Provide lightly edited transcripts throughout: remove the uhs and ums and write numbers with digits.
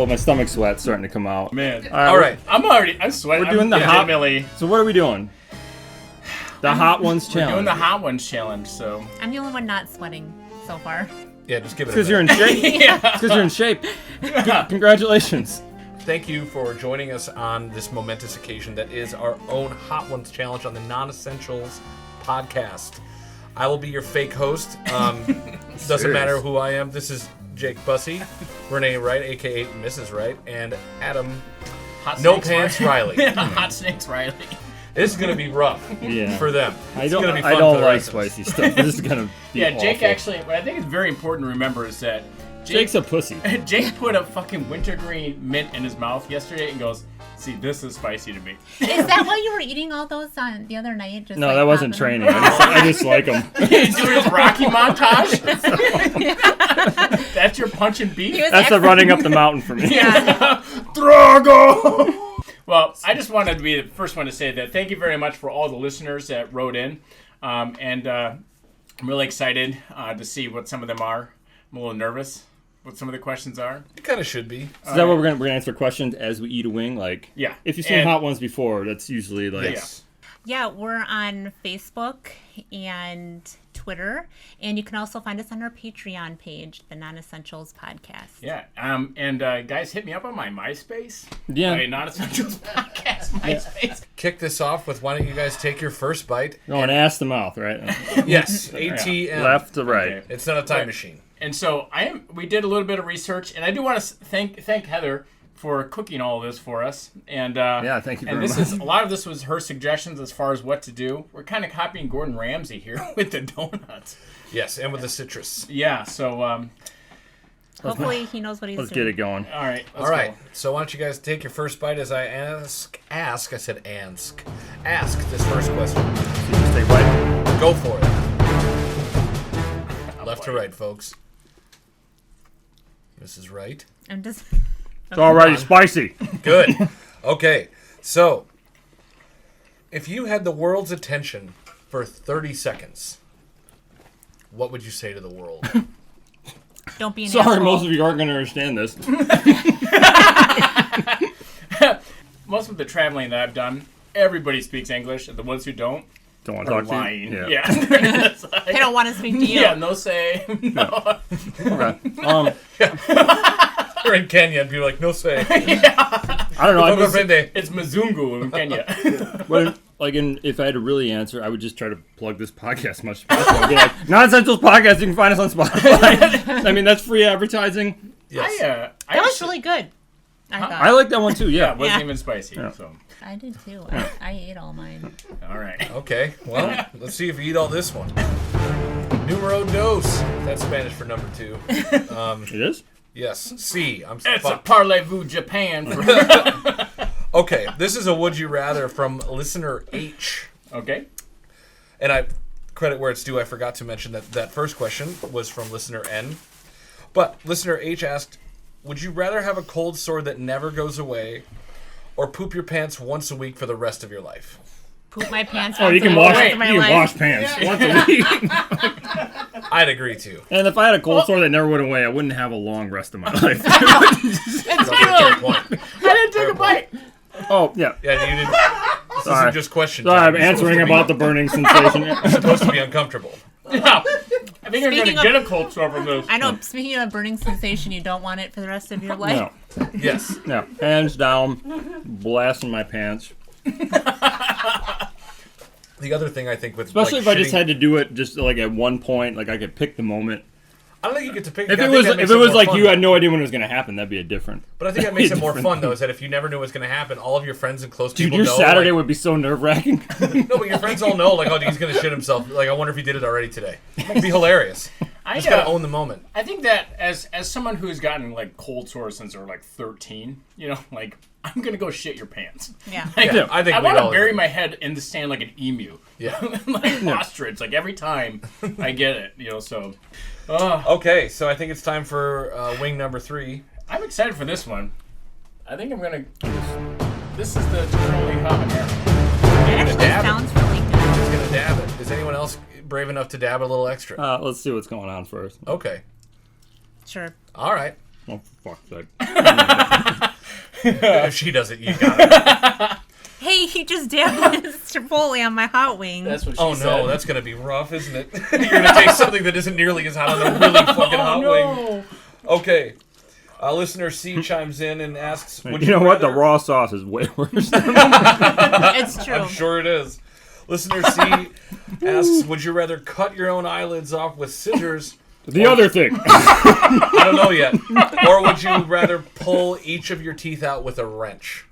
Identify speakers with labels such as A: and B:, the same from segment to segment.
A: Well, my stomach sweat's starting to come out.
B: Man.
C: All right.
B: I'm sweating.
A: We're doing the hot. So what are we doing? The hot ones challenge.
B: We're doing the hot ones challenge. So
D: I'm the only one not sweating so far.
C: Yeah, just give it.
A: Because you're in shape.
B: yeah.
A: Because you're in shape. Congratulations.
C: Thank you for joining us on this momentous occasion that is our own Hot Ones challenge on the Non-Essentials podcast. I will be your fake host. Doesn't matter who I am. This is Jake Bussie, Rene Wright, a.k.a. Mrs. Wright, and Adam No Pants Riley.
B: Hot Snakes Riley.
C: This is going to be rough for them.
A: I don't like spicy stuff. This is going to be awful.
B: Jake actually, what I think is very important to remember is that
A: Jake's a pussy.
B: Jake put a fucking wintergreen mint in his mouth yesterday and goes, see, this is spicy to me.
D: Is that why you were eating all those on the other night? Just
A: no,
D: like
A: that wasn't training. I just like them.
B: He's doing his Rocky montage? That's your punch and beat?
A: That's the running up the mountain for me.
B: Yeah. Drago! Well, I just wanted to be the first one to say that thank you very much for all the listeners that wrote in. And I'm really excited to see what some of them are. I'm a little nervous what some of the questions are.
C: It kind of should be.
A: Is that what we're gonna answer questions as we eat a wing? Like,
B: yeah.
A: If you've seen Hot Ones before, that's usually like.
D: Yeah, we're on Facebook and Twitter, and you can also find us on our Patreon page, the Non-Essentials Podcast.
B: Yeah, and guys, hit me up on my MySpace.
A: Yeah.
B: My Non-Essentials Podcast MySpace.
C: Yeah. Kick this off with why don't you guys take your first bite?
A: No, and ass to mouth, right?
C: Yes, ATM.
A: Left to right.
C: Okay. It's not a time machine.
B: And so we did a little bit of research, and I do want to thank Heather for cooking all of this for us. And
A: thank you very much.
B: A lot of this was her suggestions as far as what to do. We're kind of copying Gordon Ramsay here with the donuts.
C: Yes, and with the citrus.
B: Yeah, so
D: hopefully he knows what he's doing.
A: Let's get it going.
B: All right.
C: All right. So why don't you guys take your first bite as I ask this first question.
A: Stay right.
C: Go for it. Left to right, folks. This is right.
D: I'm just.
A: It's already spicy.
C: Good. Okay. So, if you had the world's attention for 30 seconds, what would you say to the world?
D: Don't be an
A: Sorry,
D: asshole.
A: most of you aren't going to understand this.
B: Most of the traveling that I've done, everybody speaks English, and the ones who don't
A: want to talk
B: lying.
A: to you.
B: Yeah.
D: They don't want to speak to you.
B: Yeah, no say. No.
A: Okay.
C: We're in Kenya, and people are like, no say.
B: Yeah.
A: I don't know.
B: It's Mzungu in Kenya.
A: But, if I had to really answer, I would just try to plug this podcast as much as possible. I'd be like, Non-Essentials Podcast, you can find us on Spotify. I mean, that's free advertising.
C: Yes.
D: That was really good. I thought.
A: I like that one too, yeah.
B: It wasn't even spicy. Yeah. So.
D: I did too. I ate all mine.
B: All right.
C: Okay, well, let's see if you eat all this one. Numero dos. That's Spanish for number 2.
A: It is?
C: Yes. C.
B: It's a Parlez-vous Japan.
C: Okay, this is a Would You Rather from listener H.
B: Okay.
C: And I credit where it's due. I forgot to mention that first question was from listener N. But listener H asked, would you rather have a cold sore that never goes away or poop your pants once a week for the rest of your life?
D: Poop my pants.
A: Oh, you can wash pants once a week.
C: I'd agree too.
A: And if I had a cold sore that never went away, I wouldn't have a long rest of my life.
B: It's true. I didn't take a bite.
A: Oh, yeah.
C: Yeah, you didn't. This isn't just question time.
A: Sorry, I'm answering about the burning sensation.
C: You're supposed to be uncomfortable.
B: Yeah. I think I'm going to get a cold sore from this.
D: I know. Speaking of burning sensation, you don't want it for the rest of your life.
A: No.
C: Yes.
A: Yeah. Hands down, blasting my pants.
C: The other thing I think with
A: especially if I just had to do it just like at one point, like I could pick the moment.
C: I don't think you get to pick.
A: If it was like you had no idea when it was going to happen, that'd be a different.
C: But I think that makes it more fun though. Is that if you never knew what was going to happen, all of your friends and close people
A: know.
C: Dude,
A: your Saturday would be so nerve-wracking.
C: No, but your friends all know, like, oh, he's going to shit himself. Like, I wonder if he did it already today. It'd be hilarious. I just got to own the moment.
B: I think that as someone who's gotten like cold sores since they're like 13, like I'm gonna go shit your pants.
D: Yeah.
B: Like,
C: yeah, I think
B: I want to bury my head in the sand like an emu.
C: Yeah.
B: Like ostrich. Like every time I get it, so.
C: Okay, so I think it's time for wing number 3.
B: I'm excited for this one. I think I'm gonna. This is the truly habanero.
D: It actually sounds really good.
C: He's gonna dab it. Is anyone else brave enough to dab a little extra?
A: Let's see what's going on first.
C: Okay.
D: Sure.
C: All right.
A: Oh, for fuck's sake.
C: If she does it, you got it.
D: Hey, he just dabbed his Chipotle on my hot wing.
B: That's what she
C: Oh
B: said.
C: no, that's gonna be rough, isn't it? You're gonna take something that isn't nearly as hot on a really fucking hot wing. Okay. Listener C chimes in and asks,
A: You know what? The raw sauce is way worse.
D: It's true.
C: I'm sure it is. Listener C asks, would you rather cut your own eyelids off with scissors?
A: The other thing.
C: I don't know yet. Or would you rather pull each of your teeth out with a wrench?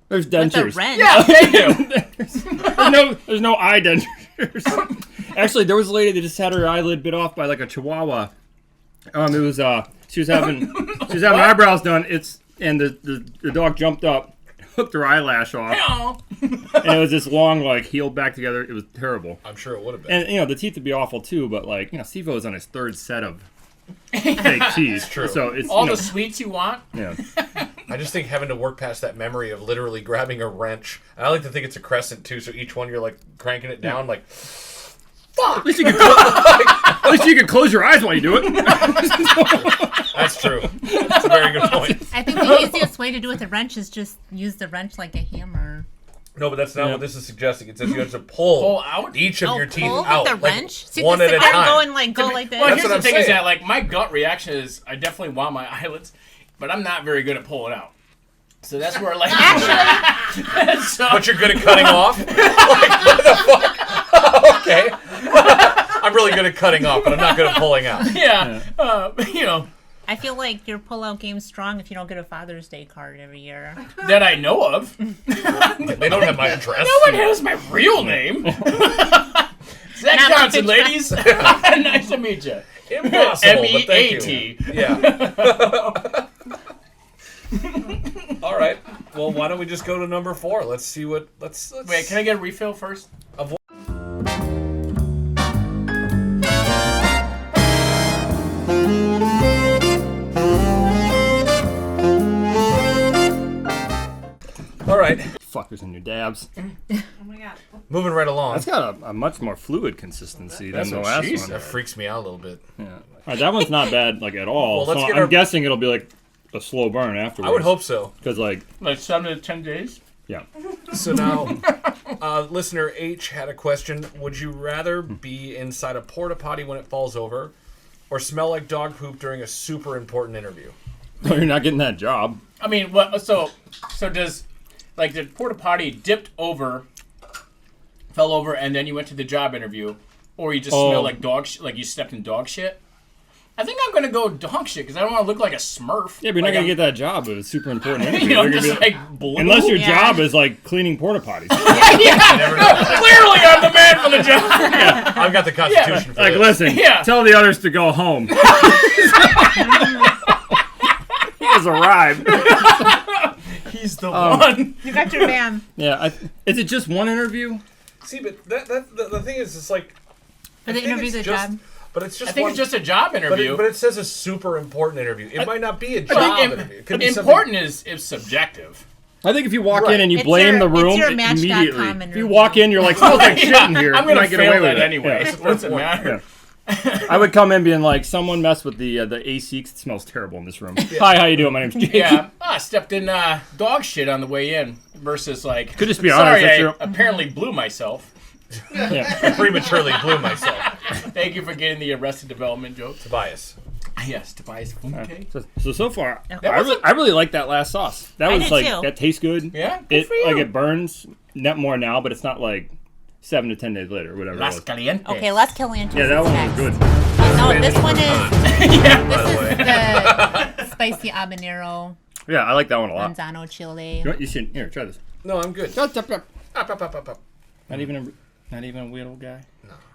A: There's
D: With a
A: dentures.
D: wrench.
B: Yeah, thank you.
A: There's no eye dentures. Actually, there was a lady that just had her eyelid bit off by like a chihuahua. It was she was having eyebrows done. And the dog jumped up, hooked her eyelash off, and it was this long like healed back together. It was terrible.
C: I'm sure it would have been.
A: And the teeth would be awful too. But like Steve-O is on his third set of fake teeth.
C: It's true.
A: So it's
B: All the sweets you want.
A: yeah.
C: I just think having to work past that memory of literally grabbing a wrench. I like to think it's a crescent too, so each one you're like cranking it down like, fuck!
A: At least you can close your eyes while you do it.
C: That's true. That's a very good point.
D: I think the easiest way to do it with a wrench is just use the wrench like a hammer.
C: No, but that's not what this is suggesting. It says you have to pull
B: out?
C: each of your teeth
D: pull
C: out.
D: with the
C: like,
D: wrench? So you
C: one
D: can
C: at
D: sit
C: a
D: there and
C: time.
D: go like
B: Well,
D: this.
B: here's
C: what
B: the thing
C: I'm
B: is
C: saying.
B: that like my gut reaction is I definitely want my eyelids, but I'm not very good at pulling out. So that's where like so,
C: But you're good at cutting off? Like, what the fuck? Okay. I'm really good at cutting off, but I'm not good at pulling out.
B: yeah.
D: I feel like your pull-out game's strong if you don't get a Father's Day card every year.
B: That I know of.
C: They don't have my address.
B: No one has my real name. Zach
D: Not
B: Johnson,
D: my
B: ladies. Nice to meet you.
C: Impossible, but thank you.
B: MEAT.
C: Yeah. All right. Well, why don't we just go to number 4? Let's see what. Let's.
B: Wait, can I get a refill first?
C: All right.
A: Fuckers in your dabs.
D: Oh my god.
C: Moving right along.
A: That's got a much more fluid consistency
B: That's
A: than the
B: what
A: last
B: she
A: one.
C: That freaks me out a little bit.
A: Yeah. All right, that one's not bad like at all.
C: Well, let's
A: so
C: get
A: I'm
C: our-
A: guessing it'll be like a slow burn afterwards.
C: I would hope so.
A: Because like,
B: Like 7 to 10 days?
A: yeah.
C: So now, listener H had a question. Would you rather be inside a porta potty when it falls over, or smell like dog poop during a super important interview?
A: So you're not getting that job.
B: I mean, what? So does like the porta potty dipped over, fell over, and then you went to the job interview, or you just smell like dog shit, like you stepped in dog shit? I think I'm gonna go dog shit because I don't want to look like a Smurf.
A: Yeah, but you're not
B: Like
A: gonna
B: I'm-
A: get that job if it's super important interview.
B: You know,
A: They're gonna
B: just
A: be
B: like blue.
A: unless your
D: Yeah.
A: job is like cleaning porta potties.
B: Clearly, I'm the man for the job.
C: I've got the Constitution for
A: Like,
C: this.
A: listen,
B: Yeah.
A: tell the others to go home. He has arrived.
B: He's the one.
D: You got your man.
A: Yeah, is it just one interview?
C: See, but the thing is, it's like
D: For the
C: I think
D: interview,
C: it's
D: the
C: just-
D: job.
C: But it's just
B: I think
C: one,
B: it's just a job
C: but
B: interview.
C: it says a super important interview. It might not be a
B: I
C: job
B: think
C: interview. It could be
B: important is subjective.
A: I think if you walk
C: Right.
A: in and you
D: It's
A: blame
D: your-
A: the room
D: it's your Match.com
A: immediately. If
D: interview.
A: you walk in, you're like, smells like shit in here.
B: I'm
A: you
B: gonna
A: might get
B: fail
A: away with
B: that
A: it.
B: anyway.
A: Yeah.
B: So what's it matter?
A: I would come in being like, someone messed with the AC 'cause it smells terrible in this room. Hi, how you doing? My name's Jake.
B: Yeah, I stepped in dog shit on the way in versus like.
A: Could just be
B: sorry,
A: honest, that's
B: I
A: your-
B: apparently blew myself.
A: Yeah.
C: I prematurely blew myself.
B: Thank you for getting the Arrested Development joke.
C: Tobias.
B: Yes, Tobias Funke.
A: So far,
D: Okay.
A: I really like that last sauce. That
D: I
A: was
D: did
A: like
D: too.
A: that tastes good.
B: Yeah, good
A: It
B: for you.
A: like it burns not more now, but it's not like 7 to 10 days later, or whatever.
B: Las
A: it was.
B: Caliente.
D: Okay, let's kill Angie.
A: Yeah, that one was good.
D: No, this one is
B: Yeah.
C: By the way.
D: the spicy habanero
A: Yeah, I like that one a lot.
D: manzano chile.
A: You know what? You should here try this.
C: No, I'm good.
A: Up, up, up.
C: Up, up, up, up, up.
A: Not even a weird old guy.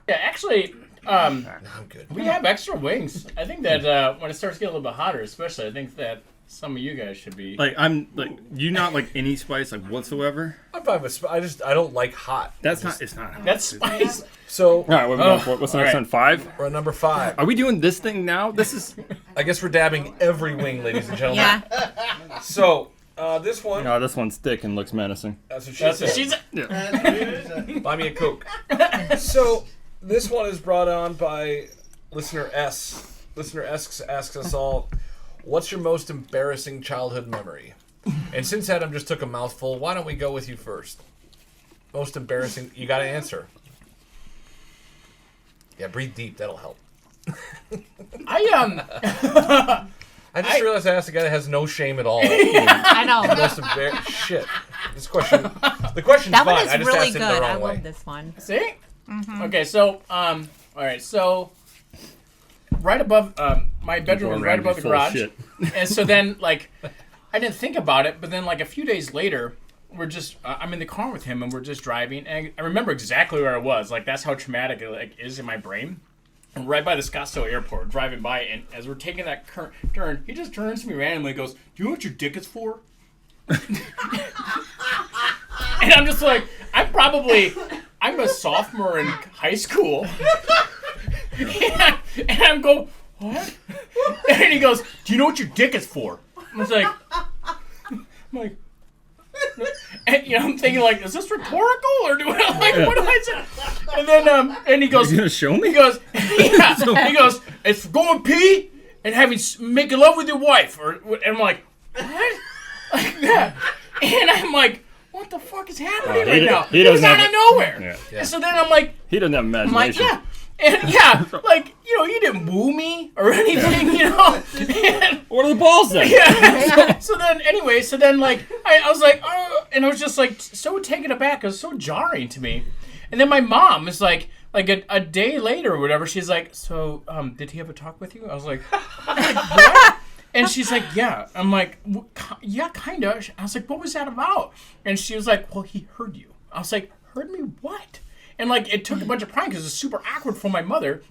B: Yeah, actually,
C: No, I'm good.
B: we have extra wings. I think that when it starts getting a little bit hotter, especially, I think that some of you guys should be.
A: Like I'm like you not like any spice like whatsoever.
C: I'm fine with I don't like hot.
A: That's not. It's not.
B: That's spice.
C: So
A: All right, what are we going for? What's the next
B: all
A: one? 5?
C: we're at number 5.
A: Are we doing this thing now? This is.
C: I guess we're dabbing every wing, ladies and gentlemen.
D: Yeah.
C: So this one.
A: No, this one's thick and looks menacing.
C: That's what she
B: That's
C: said.
B: what she's.
A: Yeah.
C: Buy me a Coke. So this one is brought on by listener S. Listener S asks us all, What's your most embarrassing childhood memory? And since Adam just took a mouthful, why don't we go with you first? Most embarrassing. You got to answer. Yeah, breathe deep. That'll help.
B: I
C: just realized I asked a guy that has no shame at all.
D: I know.
C: Most shit. This question. The question's
D: That
C: fine.
D: one is
C: I just
D: really
C: asked it
D: good.
C: the wrong
D: I
C: way.
D: love this one.
B: See? Mm-hmm. Okay, so all right, so right above my bedroom was right above the garage, and so then like I didn't think about it, but then like a few days later, we're just I'm in the car with him and we're just driving, and I remember exactly where I was. Like that's how traumatic it like is in my brain. And right by the Scottsdale airport, driving by, and as we're taking that turn, he just turns to me randomly and goes, "Do you know what your dick is for?" And I'm just like, I'm a sophomore in high school. And I'm going, what? And he goes, "Do you know what your dick is for?" I was like, and, you know, I'm thinking like, is this rhetorical or do I like what do I say? And then and he goes,
A: "You gonna show me?"
B: He goes, yeah. He goes, "It's going pee and making love with your wife." And I'm like, what? Like that. And I'm like, what the fuck is happening right now?
A: He doesn't
B: out
A: have
B: of nowhere.
A: Yeah.
B: And so then I'm like,
A: he doesn't have imagination.
B: I'm like, yeah. And yeah, like, you know, you didn't woo me or anything, you know. And,
A: what are the balls then?
B: yeah. So then like, I was like, oh, and I was just like so taken aback. It was so jarring to me. And then my mom is like a day later or whatever, she's like, "So, did he have a talk with you?" I was like, what? And she's like, "Yeah." I'm like, "Yeah, kind of." I was like, "What was that about?" And she was like, "Well, he heard you." I was like, "Heard me what?" And like, it took a bunch of prying because it was super awkward for my mother.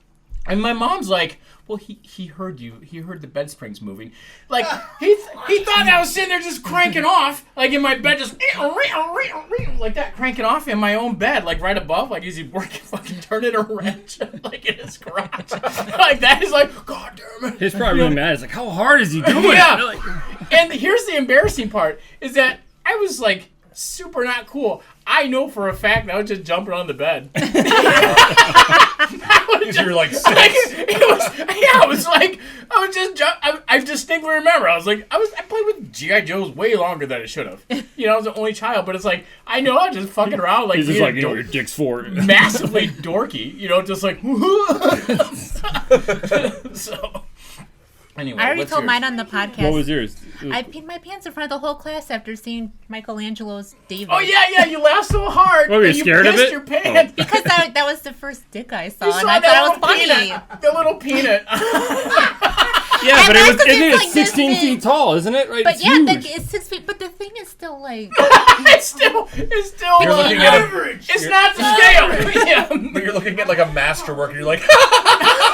B: And my mom's like, "Well, he heard you. He heard the bed springs moving." Like, he thought I was sitting there just cranking off, like in my bed, just like that, cranking off in my own bed, like right above, like is he working, fucking turning a wrench, like in his garage, like that. He's like, "God damn it."
A: He's probably really mad. He's like, how hard is he doing
B: Yeah.
A: it? Like,
B: and here's the embarrassing part, is that I was like super not cool. I know for a fact that I was just jumping on the bed.
C: You're like 6.
B: I was like, I was just I distinctly remember. I played with G.I. Joes way longer than I should have. You know, I was the only child, but it's like, I know I was just fucking around like,
A: he's just like, "You know what your dick's for?"
B: massively dorky, you know, just like, so. Anyway,
D: I already
B: what's
D: told
B: yours?
D: mine on the podcast.
A: What was yours?
D: I peed my pants in front of the whole class after seeing Michelangelo's David.
B: Oh yeah, you laughed so hard.
A: What, were you
B: and
A: scared of
B: pissed
A: it?
B: your pants.
D: Because that was the first dick I saw,
B: You
D: and
B: saw
D: I
B: that
D: thought it was
B: little
D: funny.
B: peanut, the little peanut.
A: Yeah, but
D: And
A: isn't it
D: like this
A: 16
D: big.
A: feet tall, isn't it? Right?
D: But
A: It's
D: yeah,
A: huge.
D: it's 6 feet. But the thing is still like,
B: it's still
C: You're looking at
B: average. It's not the scale. Yeah.
C: But you're looking at like a masterwork and you're like, look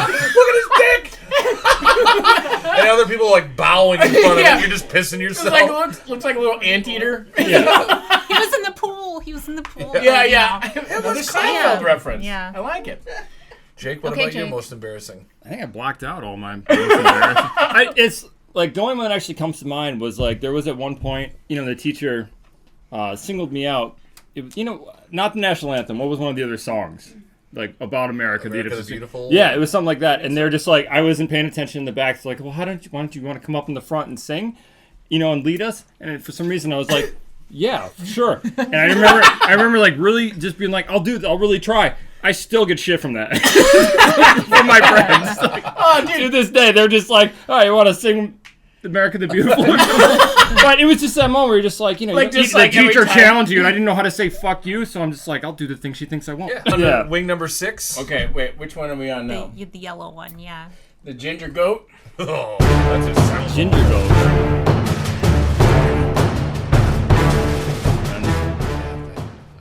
C: at his dick! And other people are like bowing in front of
B: Yeah.
C: it. You're just pissing
B: It's
C: yourself.
B: like looks like a little anteater.
A: Yeah.
D: he was in the pool. He was in the pool.
B: Yeah. Another Seinfeld
D: Yeah.
B: reference.
D: Yeah.
B: I like it.
C: Jake, what
D: Okay,
C: about your
D: Jake.
C: most embarrassing?
A: I think I blocked out all mine. It's like the only one that actually comes to mind was like there was at one point, you know, the teacher singled me out. It was, you know, not the national anthem. What was one of the other songs? Like about America
C: America the Beautiful?
A: Yeah, it was something like that. And they're just like, I wasn't paying attention in the back. It's like, well, why don't you want to come up in the front and sing, you know, and lead us? And for some reason, I was like, yeah, sure. And I remember like really just being like, I'll really try. I still get shit from that from my friends. Like, to this day, they're just like, "Oh, you want to sing America the Beautiful?" But it was just that moment where you're just like, you know,
B: Like, just
A: the
B: like every
A: teacher
B: time-
A: challenged you, and I didn't know how to say "fuck you," so I'm just like, I'll do the thing she thinks I won't.
C: Yeah. Wing number 6.
B: Okay, wait. Which one are we on now?
D: The yellow one, yeah.
B: The ginger goat.
C: Oh, that's a sound.
A: Ginger goat.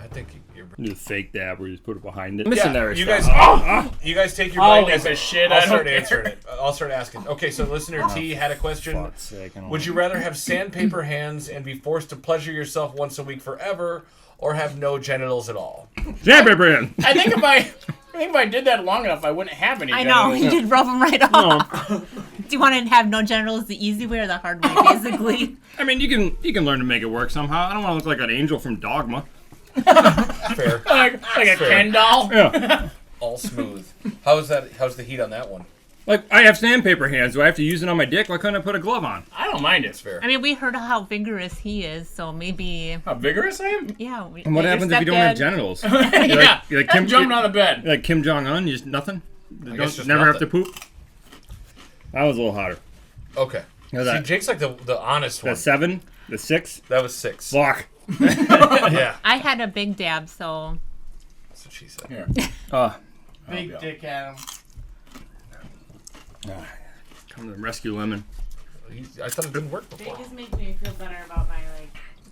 C: I think you're.
A: Do the fake dab where you just put it behind it. Missionary
C: You
A: stuff.
C: guys, you guys take your
B: I'll
C: bite.
B: leave this shit.
C: I'll
B: I don't
C: start
B: care.
C: answering it. I'll start asking. Okay, so listener T had a question.
A: Fuck's sake, I don't
C: Would you rather have sandpaper hands and be forced to pleasure yourself once a week forever, or have no genitals at all?
A: Sandpaper hand.
B: I think if I did that long enough, I wouldn't have any.
D: I know,
B: genitals.
D: you did rub them right off. Do you want to have no genitals the easy way or the hard way, basically?
A: I mean, you can learn to make it work somehow. I don't want to look like an angel from Dogma.
C: Fair.
B: Like a Ken doll.
A: Yeah.
C: All smooth. How's the heat on that one?
A: Like, I have sandpaper hands. Do I have to use it on my dick? Why couldn't I put a glove on?
B: I don't mind it.
C: It's fair.
D: I mean, we heard how vigorous he is, so maybe.
B: How vigorous I am?
D: Yeah.
A: And what happens if you don't have genitals?
B: Yeah.
A: Like
B: I'm jumping on the bed.
A: Like Kim Jong-un, just nothing?
C: guess just
A: Never have to
C: nothing.
A: poop? That was a little hotter.
C: Okay.
A: How's
C: See,
A: that?
C: Jake's like the honest
A: The
C: one.
A: 7? The 6?
C: That was 6.
A: Lock.
C: Yeah.
D: I had a big dab, so.
C: That's what she said.
B: Here.
E: Big dick Adam.
A: Come to rescue lemon.
C: I thought it didn't work
E: They
C: before.
E: just make me feel better about my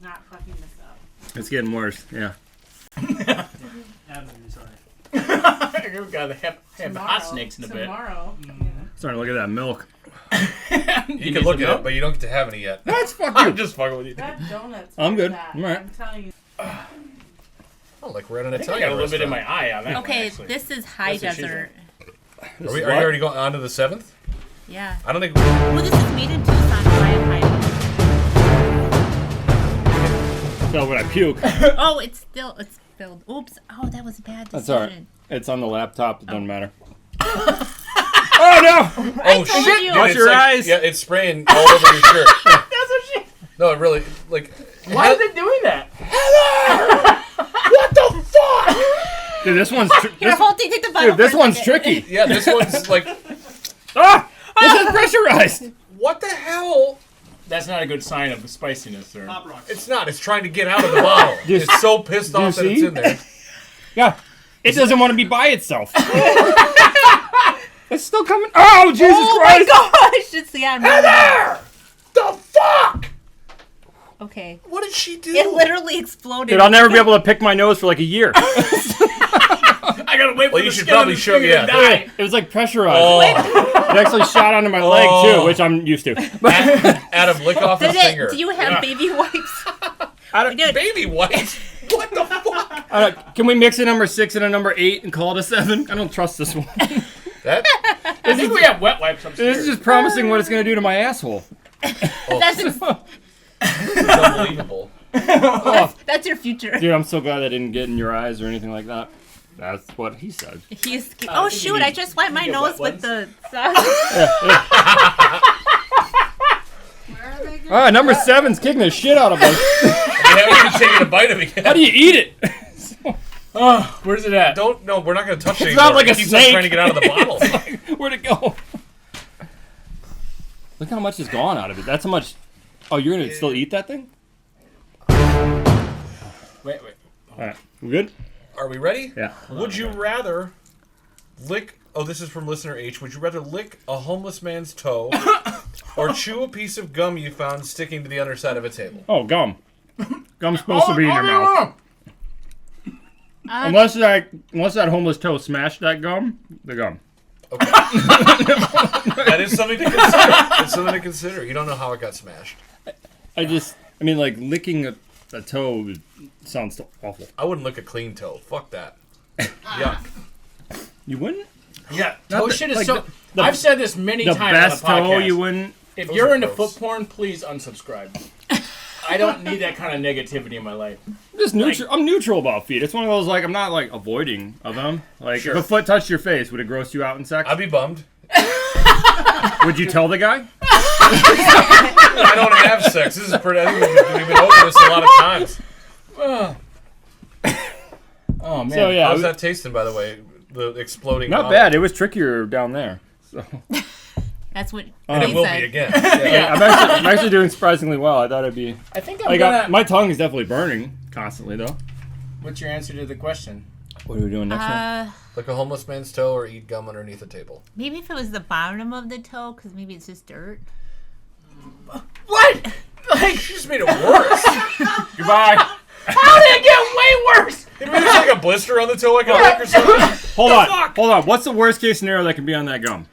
E: not fucking this up.
A: It's getting worse. Yeah.
E: Adam, sorry.
B: We've got the hot snakes in the bed.
E: Tomorrow.
A: Starting to look at that milk.
C: You can look at it, but you don't get to have any yet.
A: That's fuck
C: I'm
A: you.
C: just fucking with you.
E: That donut's
A: I'm good.
E: that.
A: I'm all right.
E: I'm telling you.
C: Oh, like we're at an
B: I think I
C: Italian
B: got a little bit in
C: restaurant.
B: my eye on that one,
D: Okay,
B: actually.
D: this is high
B: That's what she
D: desert.
C: Are you already going on to the 7th?
D: Yeah.
C: I don't think.
D: Well, this is made in Tucson, so I have high desert.
A: So when I puke,
D: Oh, it's filled. Oops. Oh, that was a bad decision.
A: that's all right. It's on the laptop. It doesn't matter. Oh no!
C: Oh
D: told
C: shit!
D: you.
C: Dude,
A: Watch
C: it's
A: your
C: like-
A: eyes.
C: Yeah, it's spraying all over your shirt.
B: That's what she...
C: No, it really like.
B: Why is it doing that?
C: What the fuck?
A: Dude, this one's
D: Here, hold take the bottle.
A: dude, this
D: for a
A: one's
D: second.
A: tricky.
C: Yeah, this one's like.
A: Ah! This is pressurized.
C: What the hell?
B: That's not a good sign of the spiciness, sir.
E: Pop rocks.
C: It's not. It's trying to get out of the bottle.
A: you-
C: It's so pissed
A: do you
C: off that it's
A: see?
C: in there.
A: Yeah. It doesn't want to be by itself. It's still coming. Oh, Jesus
D: Oh
A: Christ!
D: my gosh! It's
C: Heather! The fuck?
D: Okay.
C: What did she do?
D: It literally exploded.
A: Dude, I'll never be able to pick my nose for like a year.
B: I gotta wait for
C: Well,
B: the
C: you should
B: skin
C: probably
B: of the
C: show-
B: finger
C: yeah.
B: to die.
A: It was like pressurized.
C: Oh,
A: It actually shot onto my leg
C: Oh.
A: too, which I'm used to.
C: Adam, lick off his
D: Did it?
C: finger.
D: Do you have baby wipes?
A: I don't,
D: Dude,
C: Baby wipes? What the fuck?
A: can we mix a number 6 and a number 8 and call it a 7? I don't trust this one.
C: That?
B: I think we have wet wipes upstairs.
A: This is just promising what it's going to do to my asshole.
D: that's
C: It's unbelievable.
D: that's your future.
A: Dude, I'm so glad I didn't get in your eyes or anything like that. That's what he said.
D: He's. Oh
B: think
D: shoot!
B: you
D: I
B: need-
D: just wiped my
B: you get
D: nose
B: wet
D: with the.
E: Where are they going?
A: All right, number 7's kicking the shit out of us.
C: We haven't even taken a bite of it yet.
A: How do you eat it?
B: Oh, where's it at?
C: Don't, no, we're not going to touch it
A: It's
C: anymore.
A: not like a
C: It keeps on
A: snake.
C: trying to get out of the bottle.
A: Where'd it go? Look how much is gone out of it. That's how much. Oh, you're going to still eat that thing?
B: Wait.
A: All right, we good?
C: Are we ready?
A: Yeah.
C: Would you rather lick... Oh, this is from listener H. Would you rather lick a homeless man's toe or chew a piece of gum you found sticking to the underside of a table?
A: Oh, gum. Gum's supposed to be in your mouth.
B: mouth.
A: Unless that homeless toe smashed that gum, the gum.
C: Okay. That is something to consider. It's something to consider. You don't know how it got smashed.
A: I mean, like, licking a toe sounds so awful.
C: I wouldn't lick a clean toe. Fuck that. Yuck.
A: You wouldn't?
B: Yeah,
A: Not
B: toe
A: the-
B: shit is
A: like
B: so...
A: the-
B: I've said this many
A: The
B: times
A: best
B: on the podcast.
A: toe you wouldn't?
B: If
C: Those
B: you're
C: are
B: into
C: gross.
B: foot porn, please unsubscribe. I don't need that kind of negativity in my life.
A: Just neutral. I'm neutral about feet. It's one of those, like, I'm not, like, avoiding of them. Like,
C: Sure.
A: if a foot touched your face, would it gross you out in sex?
C: I'd be bummed.
A: Would you tell the guy?
C: I don't have sex. This is pretty... I think we've been over this a lot of times.
B: Oh, man.
A: So, yeah.
C: How's that tasting, by the way? The exploding
A: Not
C: bottle?
A: bad. It was trickier down there. So.
D: That's what.
C: And
D: he
C: it will
D: said.
C: be again. Yeah.
B: Yeah.
A: I'm actually doing surprisingly well. I thought it'd be.
B: I think I'm
A: Like,
B: gonna...
A: my tongue is definitely burning constantly, though.
B: What's your answer to the question?
A: What are we doing next one?
C: Lick a homeless man's toe or eat gum underneath a table.
D: Maybe if it was the bottom of the toe, because maybe it's just dirt.
B: What? Like,
C: You just made it worse.
A: Goodbye.
B: how did it get way worse?
C: Maybe there's like a blister on the toe I can lick or something.
A: Hold on. What's the worst case scenario that can be on that gum?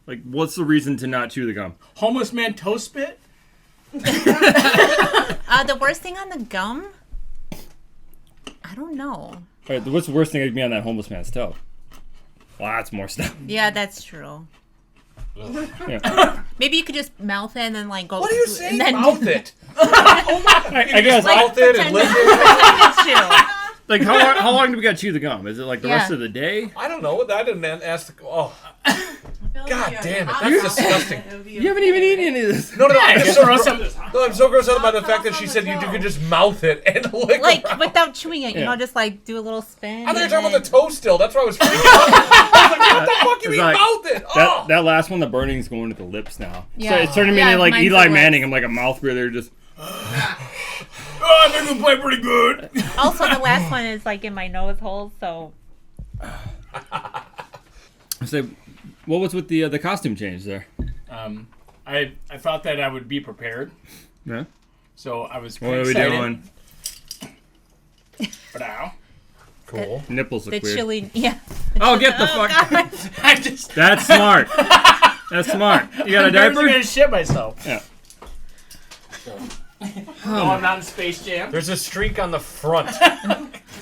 A: Like, what's the reason to not chew the gum?
B: Homeless man toe spit?
D: The worst thing on the gum? I don't know.
A: All right, what's the worst thing that can be on that homeless man's toe? Lots more stuff.
D: Yeah, that's true.
A: Yeah.
D: Maybe you could just mouth it and then like go.
C: What are you saying?
D: And then
C: Mouth it.
A: I guess.
C: Mouth it and
D: pretend
C: lick it.
D: it's you.
A: Like, how long do we got to chew the gum? Is it like the
D: Yeah.
A: rest of the day?
C: I don't know. I didn't ask the... Oh. God damn it, that's disgusting.
A: You haven't even eaten any of this.
C: No, I'm
B: It's
C: so
B: gross.
C: I'm so grossed out by the fact that she said you could just mouth it and lick
D: Like
C: around.
D: without chewing it, you
A: Yeah.
D: know, just like do a little spin.
C: I thought you were
D: and
C: talking about the
D: then-
C: toe still. That's why I was freaking out. I was like, what the fuck you
A: It's
C: mean
A: like-
C: mouth it? Oh.
A: That last one, the burning's going to the lips now.
D: Yeah.
A: So it's turning me
D: Yeah,
A: into like
D: mine's
A: Eli
D: the lips.
A: Manning. I'm like a mouth breather. Just
B: Oh, I think we play pretty good.
D: Also, the last one is like in my nose hole, so
A: say, what was with the costume change there?
B: I thought that I would be prepared,
A: Yeah.
B: so I was
A: What
B: pretty
A: are we
B: excited.
A: doing?
B: But now,
C: Cool.
A: Nipples look
D: the
A: weird.
D: chili. Yeah.
A: Oh, get the fuck!
D: God.
B: I just
A: That's smart. That's smart. You got a
B: I'm
A: diaper?
B: gonna shit myself.
A: Yeah.
B: No, I'm not in Space Jam.
C: There's a streak on the front.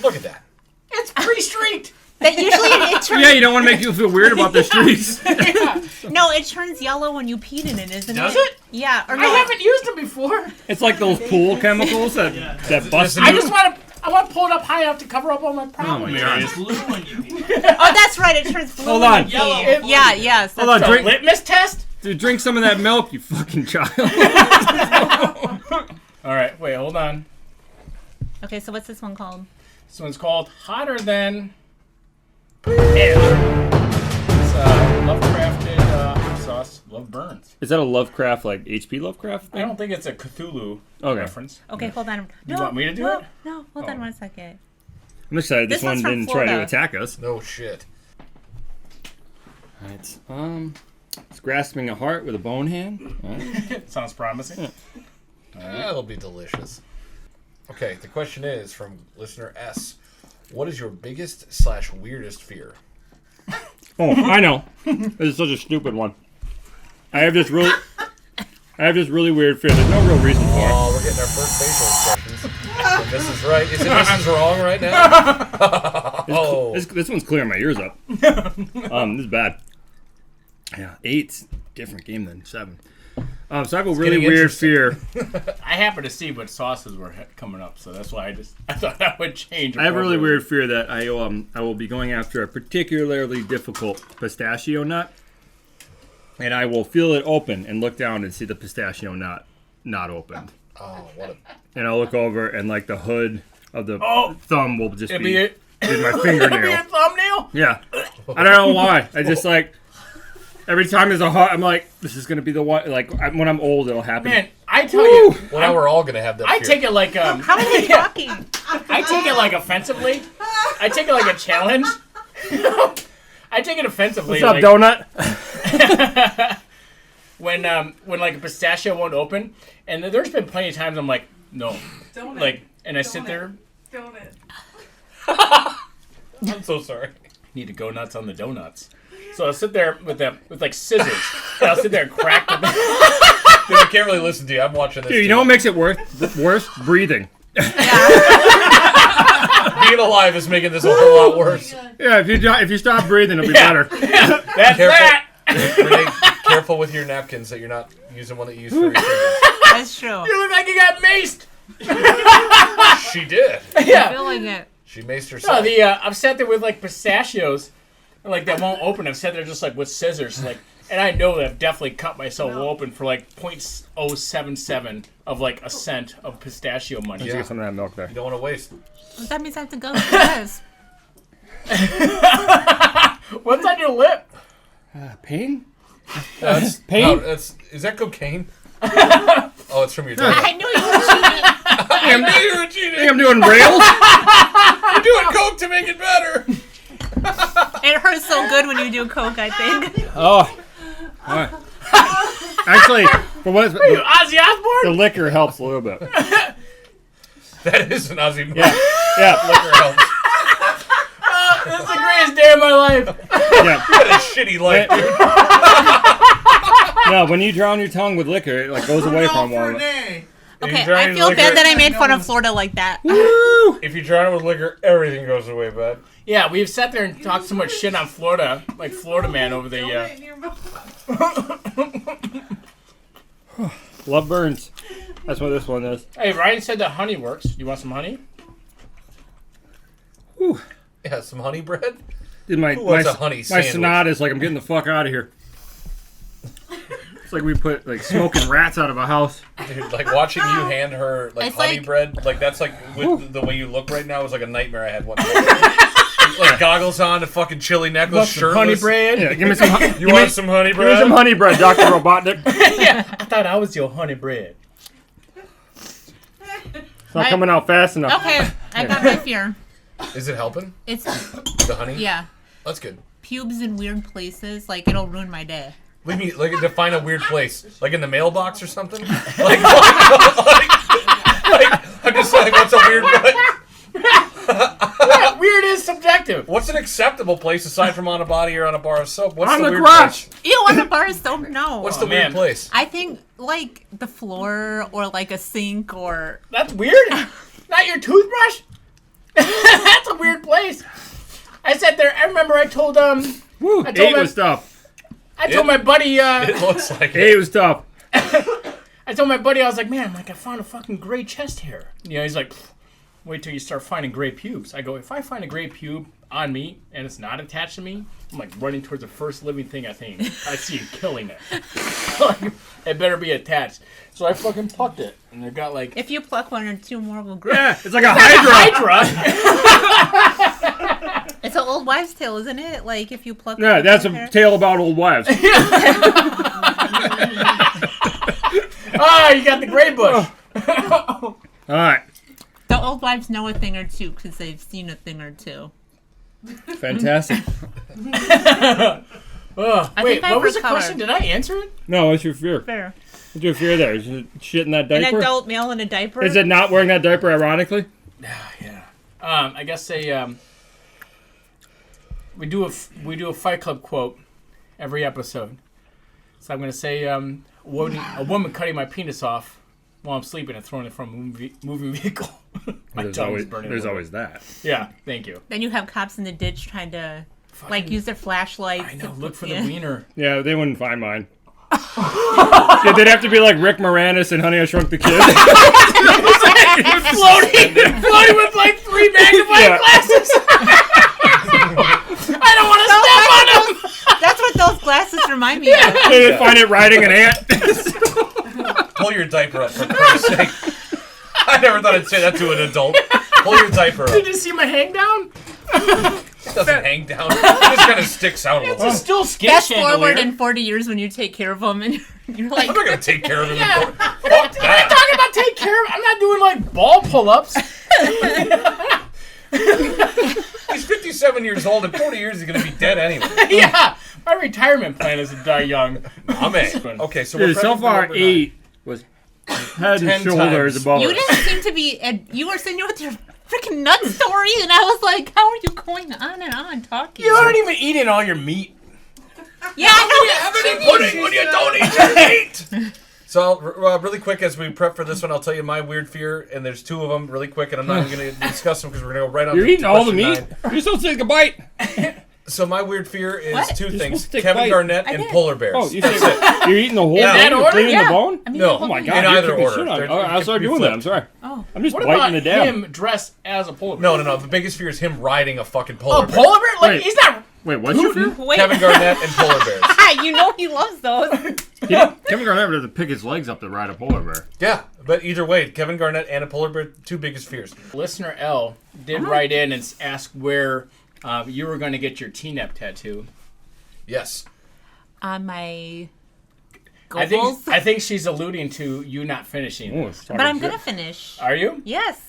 C: Look at that.
B: It's pre-streaked.
D: That usually it turns.
A: Yeah, you don't want to make people feel weird about the streaks.
D: No, it turns yellow when you peed in it, isn't
B: Does
D: it?
B: it?
D: Yeah. Or
B: I
D: no.
B: haven't used them before.
A: It's like those pool chemicals that bust.
C: Listen,
B: I just want to. I want to pull it up high enough to cover up all my
A: Oh
B: problems.
A: my god.
E: It's blue when you pee.
D: Oh, that's right. It turns blue.
A: Hold
D: when
A: on.
D: you
E: Yellow.
D: pee. Yeah. Yes.
A: Hold on,
B: The
A: drink.
B: litmus test.
A: Dude, drink some of that milk, you fucking child.
B: All right, wait, hold on.
D: Okay. So what's this one called?
B: This one's called Hotter Than Air. It's Lovecrafted hot sauce. Love burns.
A: Is that a Lovecraft, like HP Lovecraft
B: I
A: thing?
B: don't think it's a Cthulhu
A: Okay.
B: reference.
D: Okay. Hold on.
B: You want me to do
D: no,
B: it?
D: No. Hold
B: Oh.
D: on 1 second.
A: I'm excited this
D: This
A: one
D: one's from
A: didn't try to
D: Florida.
A: attack us.
C: No shit.
A: Alright, it's grasping a heart with a bone hand. Alright.
B: Sounds promising.
C: That'll be delicious. Okay, the question is from listener S. What is your biggest / weirdest fear?
A: Oh, I know. This is such a stupid one. I have this really weird fear. There's no real reason for it.
C: Oh, we're getting our first facial expressions. And this is right. Is it Mrs. Wrong right now? Oh.
A: This one's clearing my ears up. This is bad. Yeah, 8's different game than 7. So I have a really
C: getting
A: weird
C: interesting.
A: fear.
B: I happened to see what sauces were coming up, so that's why I thought that would change.
A: I have a really weird fear that I will be going after a particularly difficult pistachio nut, and I will feel it open and look down and see the pistachio nut not opened.
C: Oh, what a...
A: And I'll look over and like the hood of the thumb will just
B: It'd
A: be
B: be
A: in my
B: a
A: fingernail.
B: thumbnail.
A: Yeah, I don't know why. I just like every time there's a hot, I'm like, this is gonna be the one. Like when I'm old, it'll happen.
B: Man, I tell you,
C: Well, now we're all going to have that
B: I
C: fear.
B: take it like
D: How are they talking?
B: I take it like offensively. I take it like a challenge. I take it offensively.
A: What's up,
B: like,
A: donut?
B: when like a pistachio won't open, and there's been plenty of times I'm like, no,
E: Donut.
B: like, and I sit there,
E: Donut.
C: I'm so sorry.
B: need to go nuts on the donuts. So I'll sit there with like scissors, and I'll sit there and crack them.
C: Dude, I can't really listen to you. I'm watching this.
A: Dude, you know what makes it worse? Breathing.
C: Being alive is making this a whole lot worse.
A: Yeah, if you stop breathing, it'll be better.
B: That's
C: Careful.
B: that.
C: Renee, careful with your napkins that you're not using one that you use for your fingers.
D: That's true.
B: You look like you got maced.
C: She did.
B: Yeah.
D: Feeling it.
C: She maced
B: No,
C: herself.
B: I've sat there with like pistachios, like that won't open. I've sat there just like with scissors, like, and I know that I've definitely cut myself open for like 0.077 of like a cent of pistachio money.
A: Let's get some of that milk there.
C: You don't want to waste.
D: That means I have to go for this.
B: What's on your lip?
A: Pain?
C: That's,
A: Pain?
C: no, is that cocaine? Oh, it's from your dad.
D: I knew you were cheating.
C: I knew you were cheating.
A: Think I'm doing rails?
C: You're doing coke to make it better.
D: It hurts so good when you do coke, I think.
A: Oh. All right. Actually, for what it's,
B: Are you
A: the
B: Ozzy Osbourne?
A: liquor helps a little bit.
C: That is an Aussie move.
A: Yeah. Yeah.
C: Liquor helps.
B: This is the greatest day of my life.
A: Yeah.
C: What a shitty life, dude.
A: No, when you drown your tongue with liquor, it like goes away for a while.
E: Renee.
D: Okay,
C: trying
D: I
C: to
D: feel
C: lick
D: bad
C: it.
D: that I made fun of Florida like that.
C: If you drown it with liquor, everything goes away, bud.
B: Yeah, we've sat there and talked so much shit on Florida, like Florida man over the.
E: Donut in your mouth.
A: Love burns. That's what this one is.
B: Hey, Ryan said that honey works. You want some honey?
C: Yeah, some honey bread.
A: Dude, my
C: Who wants
A: my,
C: a honey
A: my
C: sandwich?
A: snot is like I'm getting the fuck out of here. It's like we put like smoking rats out of a house.
C: Dude, like watching you hand her like
D: It's
C: honey
D: like-
C: bread, like that's like with the way you look right now is like a nightmare I had one time. Like goggles on, a fucking chili necklace,
B: Some honey
C: shirtless.
B: bread.
A: Yeah, give me some.
C: You want some honey
A: Give me
C: bread?
A: some honey bread, Dr. Robotnik.
B: Yeah, I thought I was your honey bread.
A: It's not coming out fast enough.
D: Okay, I got my fear.
C: Is it helping?
D: It's
C: The honey?
D: yeah,
C: That's good.
D: pubes in weird places. Like it'll ruin my day.
C: What do you mean, like define a weird place? Like in the mailbox or something? I'm just saying, what's a weird place?
B: Yeah, weird is subjective.
C: What's an acceptable place aside from on a body or on a bar of soap? What's
A: On
C: the
A: the
C: weird
A: crotch.
C: place?
D: Ew, on the bar is so no.
C: What's the
B: man.
C: weird place?
D: I think like the floor or like a sink or
B: That's weird. Not your toothbrush. That's a weird place. I sat there. I remember I told
A: Woo,
B: I told
A: 8 was tough.
B: my buddy.
C: It looks like
A: 8
C: it.
A: was tough.
B: I told my buddy I was like, man, I found a fucking gray chest hair. You know, he's like, wait till you start finding gray pubes. I go, if I find a gray pube on me and it's not attached to me, I'm like running towards the first living thing I see and killing it. Like, it better be attached. So I fucking plucked it, and it got like
D: if you pluck one or two more will grow.
A: Yeah, it's like a hydra.
B: Hydra.
D: It's an old wives' tale, isn't it? Like if you pluck.
A: Yeah, that's a
D: hair.
A: tale about old wives.
B: Ah, you got the gray bush.
A: All right,
D: The old wives know a thing or two because they've seen a thing or two.
A: fantastic.
B: Wait,
D: think I
B: what was the
D: recovered.
B: question? Did I answer it?
A: No, what's your fear?
D: Fair.
A: What's your fear there? Is it shit in that
D: An
A: diaper?
D: adult male in a diaper.
A: Is it not wearing that diaper ironically?
B: Yeah. I guess we do a Fight Club quote every episode. So I'm gonna say a woman cutting my penis off while I'm sleeping and throwing it from a moving vehicle. My tongue is burning.
A: There's
B: a little
A: always that.
B: bit. Yeah. Thank you.
D: Then you have cops in the ditch trying to like use their flashlights.
B: I know.
D: to
B: Look for
D: yeah.
B: the wiener.
A: Yeah, they wouldn't find mine. Yeah, they'd have to be like Rick Moranis and Honey, I Shrunk the Kid.
B: floating with like 3 magnifying
A: Yeah.
B: glasses. I don't want to step on him.
D: That's what those glasses remind me of.
A: They'd find it riding an ant.
C: Pull your diaper up, for Christ's sake. I never thought I'd say that to an adult. Pull your diaper up.
B: Did you see my hang down?
C: It doesn't hang down. It just kind of sticks out a little bit.
B: It's still skin
D: Fast
B: chandelier.
D: forward in 40 years when you take care of them and you're like,
C: I'm not going to take care of him.
B: Yeah.
C: Fuck
B: What are you
C: that.
B: talking about? Take care of. I'm not doing like ball pull-ups.
C: He's 57 years old. In 40 years, he's going to be dead anyway.
B: Yeah, my retirement plan is to die young.
C: Amen. Okay, so
A: Dude,
C: we're
A: so
C: prepping for
A: far
C: number
A: 8 was head
C: 10
A: and shoulders
C: times.
A: above
D: you
A: us.
D: didn't seem to be, you were sitting here with your freaking nut story and I was like, how are you going on and on talking?
B: You aren't even eating all your meat.
D: Yeah, I know.
C: pudding when you don't eat your meat. So, really quick, as we prep for this one, I'll tell you my weird fear, and there's 2 of them really quick, and I'm not even going to discuss them because we're going to go right on
A: You're
C: to
A: eating all the
C: question
A: meat?
C: 9.
A: You're supposed to take a bite.
C: So my weird fear is
D: What?
C: 2
A: You're
C: things:
A: supposed to take
C: Kevin
A: bite.
C: Garnett
D: I
C: and
D: did.
C: polar bears.
A: Oh, you're eating the whole
C: In
A: thing?
B: that
A: You're
B: order?
A: cleaning
D: Yeah.
A: the bone?
D: I mean,
C: No.
D: the
A: Oh my
D: whole-
A: god.
C: In
A: you're
C: either
A: kicking
C: order.
A: shit on me.
C: They're-
A: All right, I'll start
C: you
A: doing that. I'm
C: flipped.
A: sorry.
D: Oh.
A: I'm just
B: What
A: biting
B: about
A: the dab.
B: him dressed as a polar bear?
C: No. The biggest fear is him riding a fucking polar
B: Oh,
C: bear.
B: polar bear? Like
A: Wait.
B: he's not.
A: Wait, what's your fear?
D: Wait,
C: Kevin Garnett and polar bears.
D: you know he loves those.
A: Kevin Garnett doesn't pick his legs up to ride a polar bear.
C: Yeah, but either way, Kevin Garnett and a polar bear, 2 biggest fears.
B: Listener L did write in and ask where you were going to get your T-Nep tattoo.
C: Yes.
D: On my
B: I
D: goals.
B: think she's alluding to you not finishing.
A: Oh,
B: this.
A: it's
D: But I'm
A: talking
D: gonna
A: shit.
D: finish.
B: Are you?
D: Yes.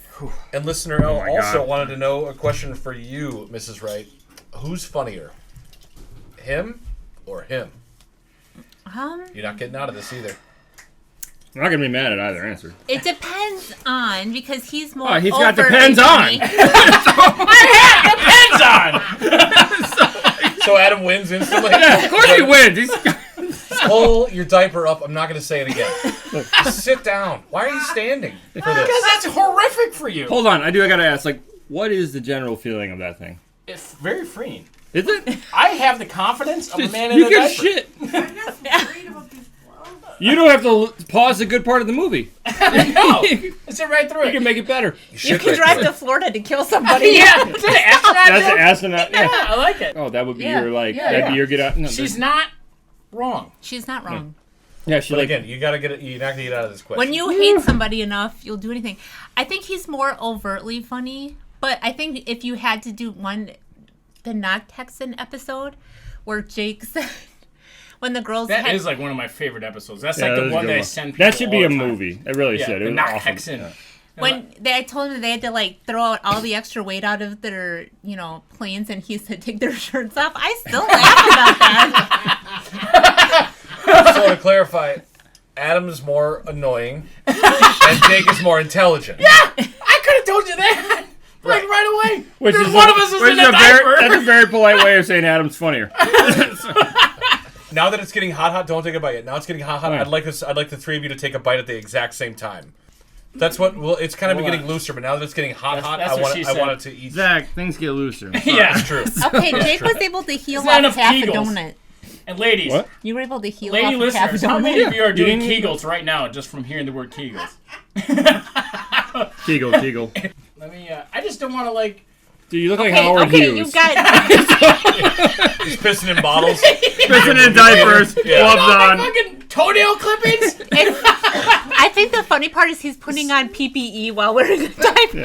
C: And listener L
A: my
C: also
A: God.
C: wanted to know a question for you, Mrs. Wright. Who's funnier? Him or him? You're not getting out of this either.
A: I'm not gonna be mad at either answer.
D: It depends on because he's more.
A: Oh, he's got
D: overtly
A: depends on.
D: funny.
B: Depends on.
C: So Adam wins instantly?
A: Of course he wins. He's
C: Pull your diaper up. I'm not going to say it again. Just sit down. Why are you standing for this?
B: Because that's horrific for you.
A: Hold on, I gotta ask, like, what is the general feeling of that thing?
B: It's very freeing.
A: Is it?
B: I have the confidence of a man in
A: You
B: a
A: give
B: diaper.
A: shit.
E: I'm just worried about these gloves.
A: You don't have to pause the good part of the movie.
B: No, it's right through
A: You
B: it.
A: can make it better.
D: You can drive to Florida to kill somebody.
B: Yeah, is that an astronaut
A: That's
B: joke?
A: an astronaut.
B: Yeah,
A: Yeah.
B: I like it.
A: Oh, that would be
D: Yeah.
A: your, like,
B: Yeah,
A: that'd
B: yeah.
A: be your get out. No,
B: She's not wrong.
D: She's not wrong.
A: Yeah, she
C: But
A: like
C: again, you gotta get it. You're not gonna get out of this question.
D: When you hate somebody enough, you'll do anything. I think he's more overtly funny, but I think if you had to do the not Texan episode where Jake said when the girls
B: That
D: had,
B: is like one of my favorite epidodes. That's
A: Yeah,
B: like
A: that
B: the
A: was a
B: one
A: good
B: that I
A: one.
B: send people
A: That should be
B: all
A: a
B: the time.
A: movie. It really
B: Yeah,
A: should. It
B: the
A: was
B: not
A: awesome.
B: Texan.
A: Yeah.
D: I told him they had to like throw out all the extra weight out of their planes, and he said take their shirts off. I still laugh about that.
C: So to clarify, Adam's more annoying, and Jake is more intelligent.
B: Yeah, I could have told you that. Like right away.
A: Which
B: There's
A: is
B: one of us is in a diaper.
A: That's a very polite way of saying Adam's funnier.
C: Now that it's getting hot, don't take a bite yet. Now it's getting hot.
A: Right.
C: I'd like the three of you to take a bite at the exact same time. That's what. Well, it's kind of
B: Hold
C: getting
B: on.
C: looser, but now that it's getting hot,
B: That's what she
C: I
B: said.
C: want it to eat.
A: Zach, things get looser.
B: Yeah,
C: That's true.
D: Okay, Jake was able to heal
B: Is that
D: off
B: enough
D: half a
B: Kegels?
D: donut.
B: And ladies,
A: What?
D: You were able to heal
B: lady
D: off half a
B: listeners, how
D: donut.
B: many of you are doing
A: You didn't-
B: Kegels right now just from hearing the word Kegels?
A: Kegel.
B: Let me. I just don't want to like.
A: Dude, you look like Howard
D: Okay,
A: Hughes.
D: you got.
C: He's pissing in bottles.
A: Pissing in diapers,
C: Yeah.
A: gloves
B: My
A: on.
B: fucking toenail clippings.
D: I think the funny part is he's putting on PPE while wearing a diaper.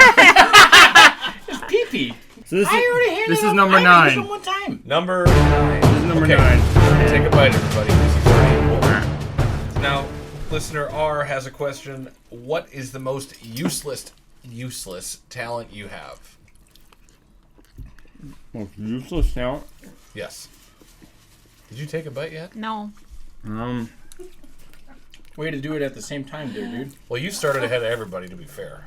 B: Pee pee.
A: So this
B: I already handed
A: this
B: it
A: is
B: up.
A: number
B: I used
A: 9.
B: them one time.
C: Number 9.
A: This is number
C: Okay.
A: 9.
C: Take a bite, everybody. This is very important. Now, listener R has a question. What is the most useless talent you have?
A: Most useless now.
C: Yes. Did you take a bite yet?
D: No.
B: Way to do it at the same time, there, dude.
C: Well, you started ahead of everybody, to be fair.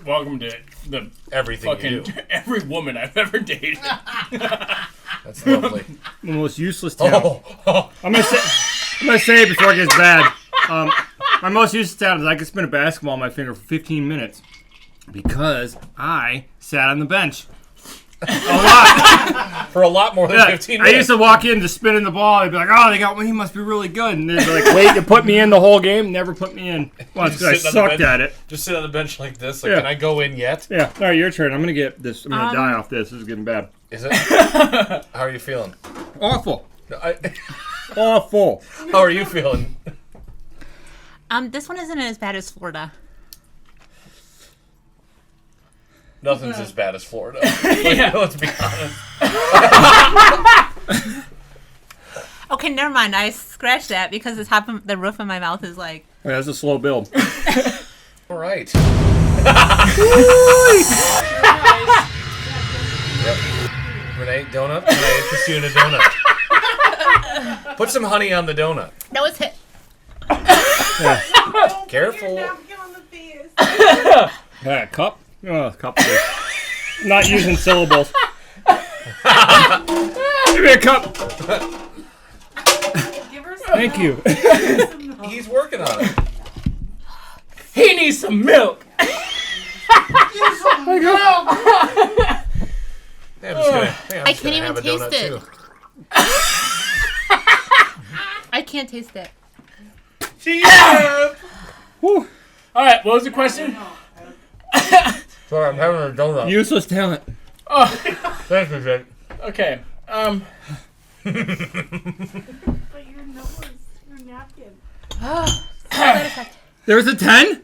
B: Welcome to the
C: Everything you
B: fucking
C: do.
B: every woman I've ever dated.
C: That's lovely.
A: The most useless talent.
C: Oh,
A: I'm gonna say it before it gets bad. My most useless talent is I could spin a basketball on my finger for 15 minutes because I sat on the bench a lot.
C: for a lot more than
A: Yeah,
C: 15
A: I
C: minutes.
A: used to walk in just spinning the ball. They'd be like, "Oh, they got one. He must be really good." And they'd be like, "Wait to put me in the whole game." Never put me in. Well, it's because I
C: Just sitting on the
A: sucked
C: bench.
A: at it.
C: Just sit on the bench like this. Like,
A: Yeah.
C: can I go in yet?
A: Yeah. All right, your turn. I'm gonna get this. I'm gonna die off this. This is getting bad.
C: Is it? How are you feeling?
A: Awful.
C: I,
A: Awful.
C: how are you feeling?
D: This one isn't as bad as Florida.
C: Nothing's as bad as Florida.
B: Yeah.
C: Let's be honest.
D: Okay, never mind. I scratched that because the roof of my mouth is like.
A: Yeah, that's a slow build.
C: All right. Rene, donut? Can I interest you in a donut? Put some honey on the donut.
D: That was hit.
C: Careful.
E: Napkin on the face.
A: Yeah, cup. Oh, cup. Not using syllables. Give me a cup.
E: Give her some
A: Thank you.
C: He's working on it.
B: He needs some milk.
C: Yeah, I'm just gonna,
D: I can't even
C: have a
D: taste
C: donut
D: it.
C: too.
D: I can't taste it.
A: Whew.
B: All right, what was the question?
C: Sorry, I'm having a donut.
A: Useless talent.
B: Oh,
C: Thank you, Jake.
B: okay.
E: But your nose, your napkin.
A: There's a 10?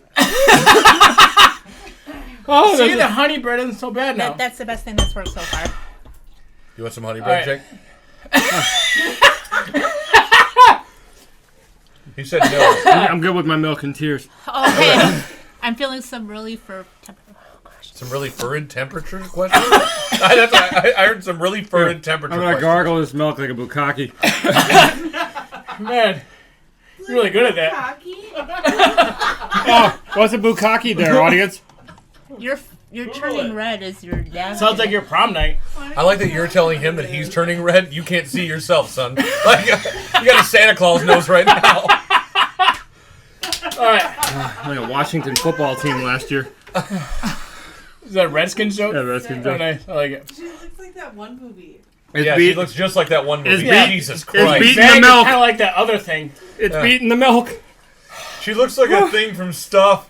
A: Oh,
B: See,
A: that's
B: the honey bread isn't so bad now.
D: That's the best thing that's worked so far.
C: You want some honey bread,
B: All right.
C: Jake? He said no.
A: I'm good with my milk and tears.
D: Okay. I'm feeling some relief for temperature.
C: Some really fervid temperature question? I heard some really fervid temperature
A: I'm gonna
C: questions.
A: gargle this milk like a bukkake.
B: Man, you're really good at that.
E: Cocky.
A: Oh, what's a bukkake there, audience?
D: You're turning red as your dad.
B: Sounds like your prom night.
C: I like that you're telling him that he's turning red. You can't see yourself, son. Like, you got a Santa Claus nose right now.
B: All right.
A: Like a Washington football team last year.
B: Is that a Redskins joke?
A: Yeah, Redskins
B: Oh,
A: joke.
B: nice. I like it.
E: She looks like that one movie.
A: It's
C: Yeah,
A: beat-
C: she looks just like that one movie.
A: It's beat-
C: Jesus
A: it's
C: Christ.
A: beat-
B: Zach
A: the
B: is
A: milk.
B: kind of like that other thing.
A: It's beating the milk.
C: She looks like a thing from Stuff.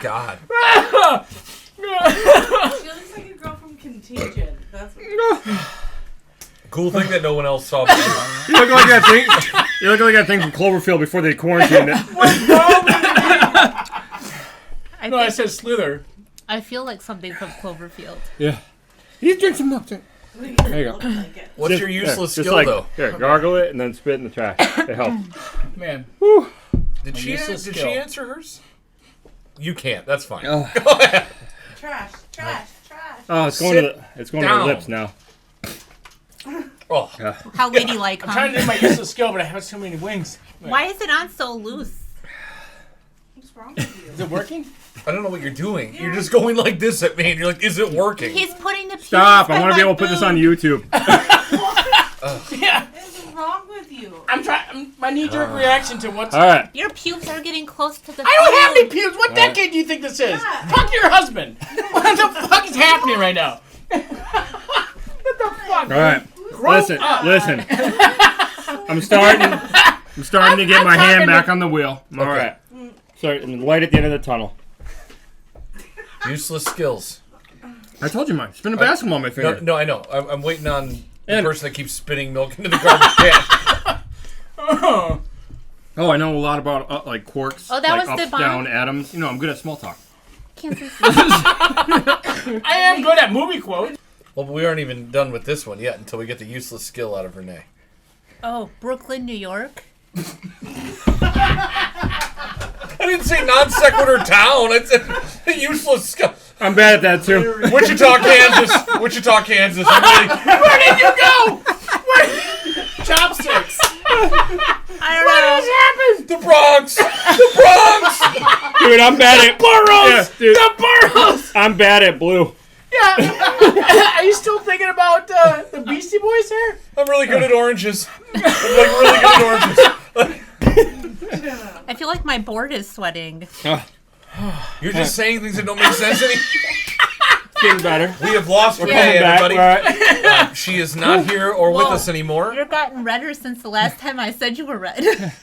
C: God.
E: She looks like a girl from Contagion. That's what.
C: Cool thing that no one else saw.
A: You look like that thing. You look like that thing from Cloverfield before they quarantined it.
B: I said Slither.
D: I feel like something from Cloverfield.
A: Yeah. You drink some milk. There you go.
C: What's your useless
A: just
C: skill, though?
A: Here, gargle it and then spit in the trash. It helps.
B: Man.
A: Whew.
C: Did she answer hers? You can't. That's fine.
A: Oh.
C: Go ahead.
E: Trash.
A: Oh, it's going to the lips now.
C: Oh.
A: Yeah.
D: How ladylike,
B: I'm
D: huh?
B: trying to do my useless skill, but I have so many wings.
D: Why is it on so loose?
E: What's wrong with you?
B: Is it working?
C: I don't know what you're doing. You're just going like this at me, and you're like, "Is it working?"
D: He's putting the
A: Stop! I want to be able to put this on YouTube.
B: Yeah.
E: What is wrong with you?
B: I'm trying. My knee-jerk reaction to what's.
A: All right.
D: Your pubes are getting close to the.
B: I don't have any pubes. What decade do you think this is?
E: Yeah.
B: Talk to your husband. What the fuck is happening right now? What the fuck?
A: All right. Listen. I'm starting to get my hand back on the wheel. All right. So light at the end of the tunnel.
C: Useless skills.
A: I told you mine. Spin a basketball on my finger.
C: No, I know. I'm waiting on the person that keeps spitting milk into the garbage can.
A: Oh, I know a lot about like quarks.
D: Oh, that
A: like
D: was the
A: up,
D: bomb?
A: down atoms. You know, I'm good at small talk.
D: Kansas.
B: I am good at movie quotes.
C: Well, but we aren't even done with this one yet until we get the useless skill out of Rene.
D: Oh, Brooklyn, New York.
C: I didn't say non sequitur town. I said useless skill.
A: I'm bad at that too.
C: Wichita, Kansas. Wichita, Kansas. Really,
B: Where did you go? Chopsticks.
D: I don't know.
C: the Bronx. The Bronx.
A: Dude, I'm bad at
B: Boroughs.
A: Yeah, dude,
B: The boroughs.
A: I'm bad at blue.
B: Yeah. Are you still thinking about the Beastie Boys here?
C: I'm really good at oranges. I'm like really good at oranges.
D: I feel like my board is sweating.
C: You're just saying things that don't make sense anymore.
A: Getting better.
C: We have lost Rene,
A: Coming back.
C: everybody.
A: All right.
C: She is not here or with
D: Whoa.
C: us anymore.
D: You've gotten redder since the last time I said you were red.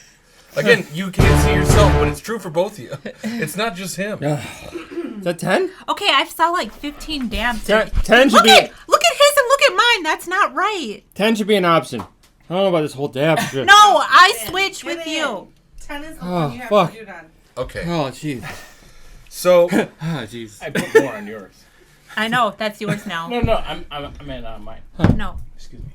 C: Again, you can't see yourself, but it's true for both of you. It's not just him.
A: Is that 10?
D: Okay, I saw like 15 dabs.
A: 10 should
D: Look
A: be
D: at his and look at mine. That's not right.
A: 10 should be an option. I don't know about this whole dab shit.
D: No, I switched
E: Get
D: with
E: in.
D: you.
E: 10 is the
A: Oh,
E: one you have
A: fuck.
E: to do it on.
C: Okay.
A: Oh, jeez.
C: So,
A: Oh, jeez.
B: I put more on yours.
D: I know that's yours now.
B: No, I meant mine.
D: No.
B: Excuse me.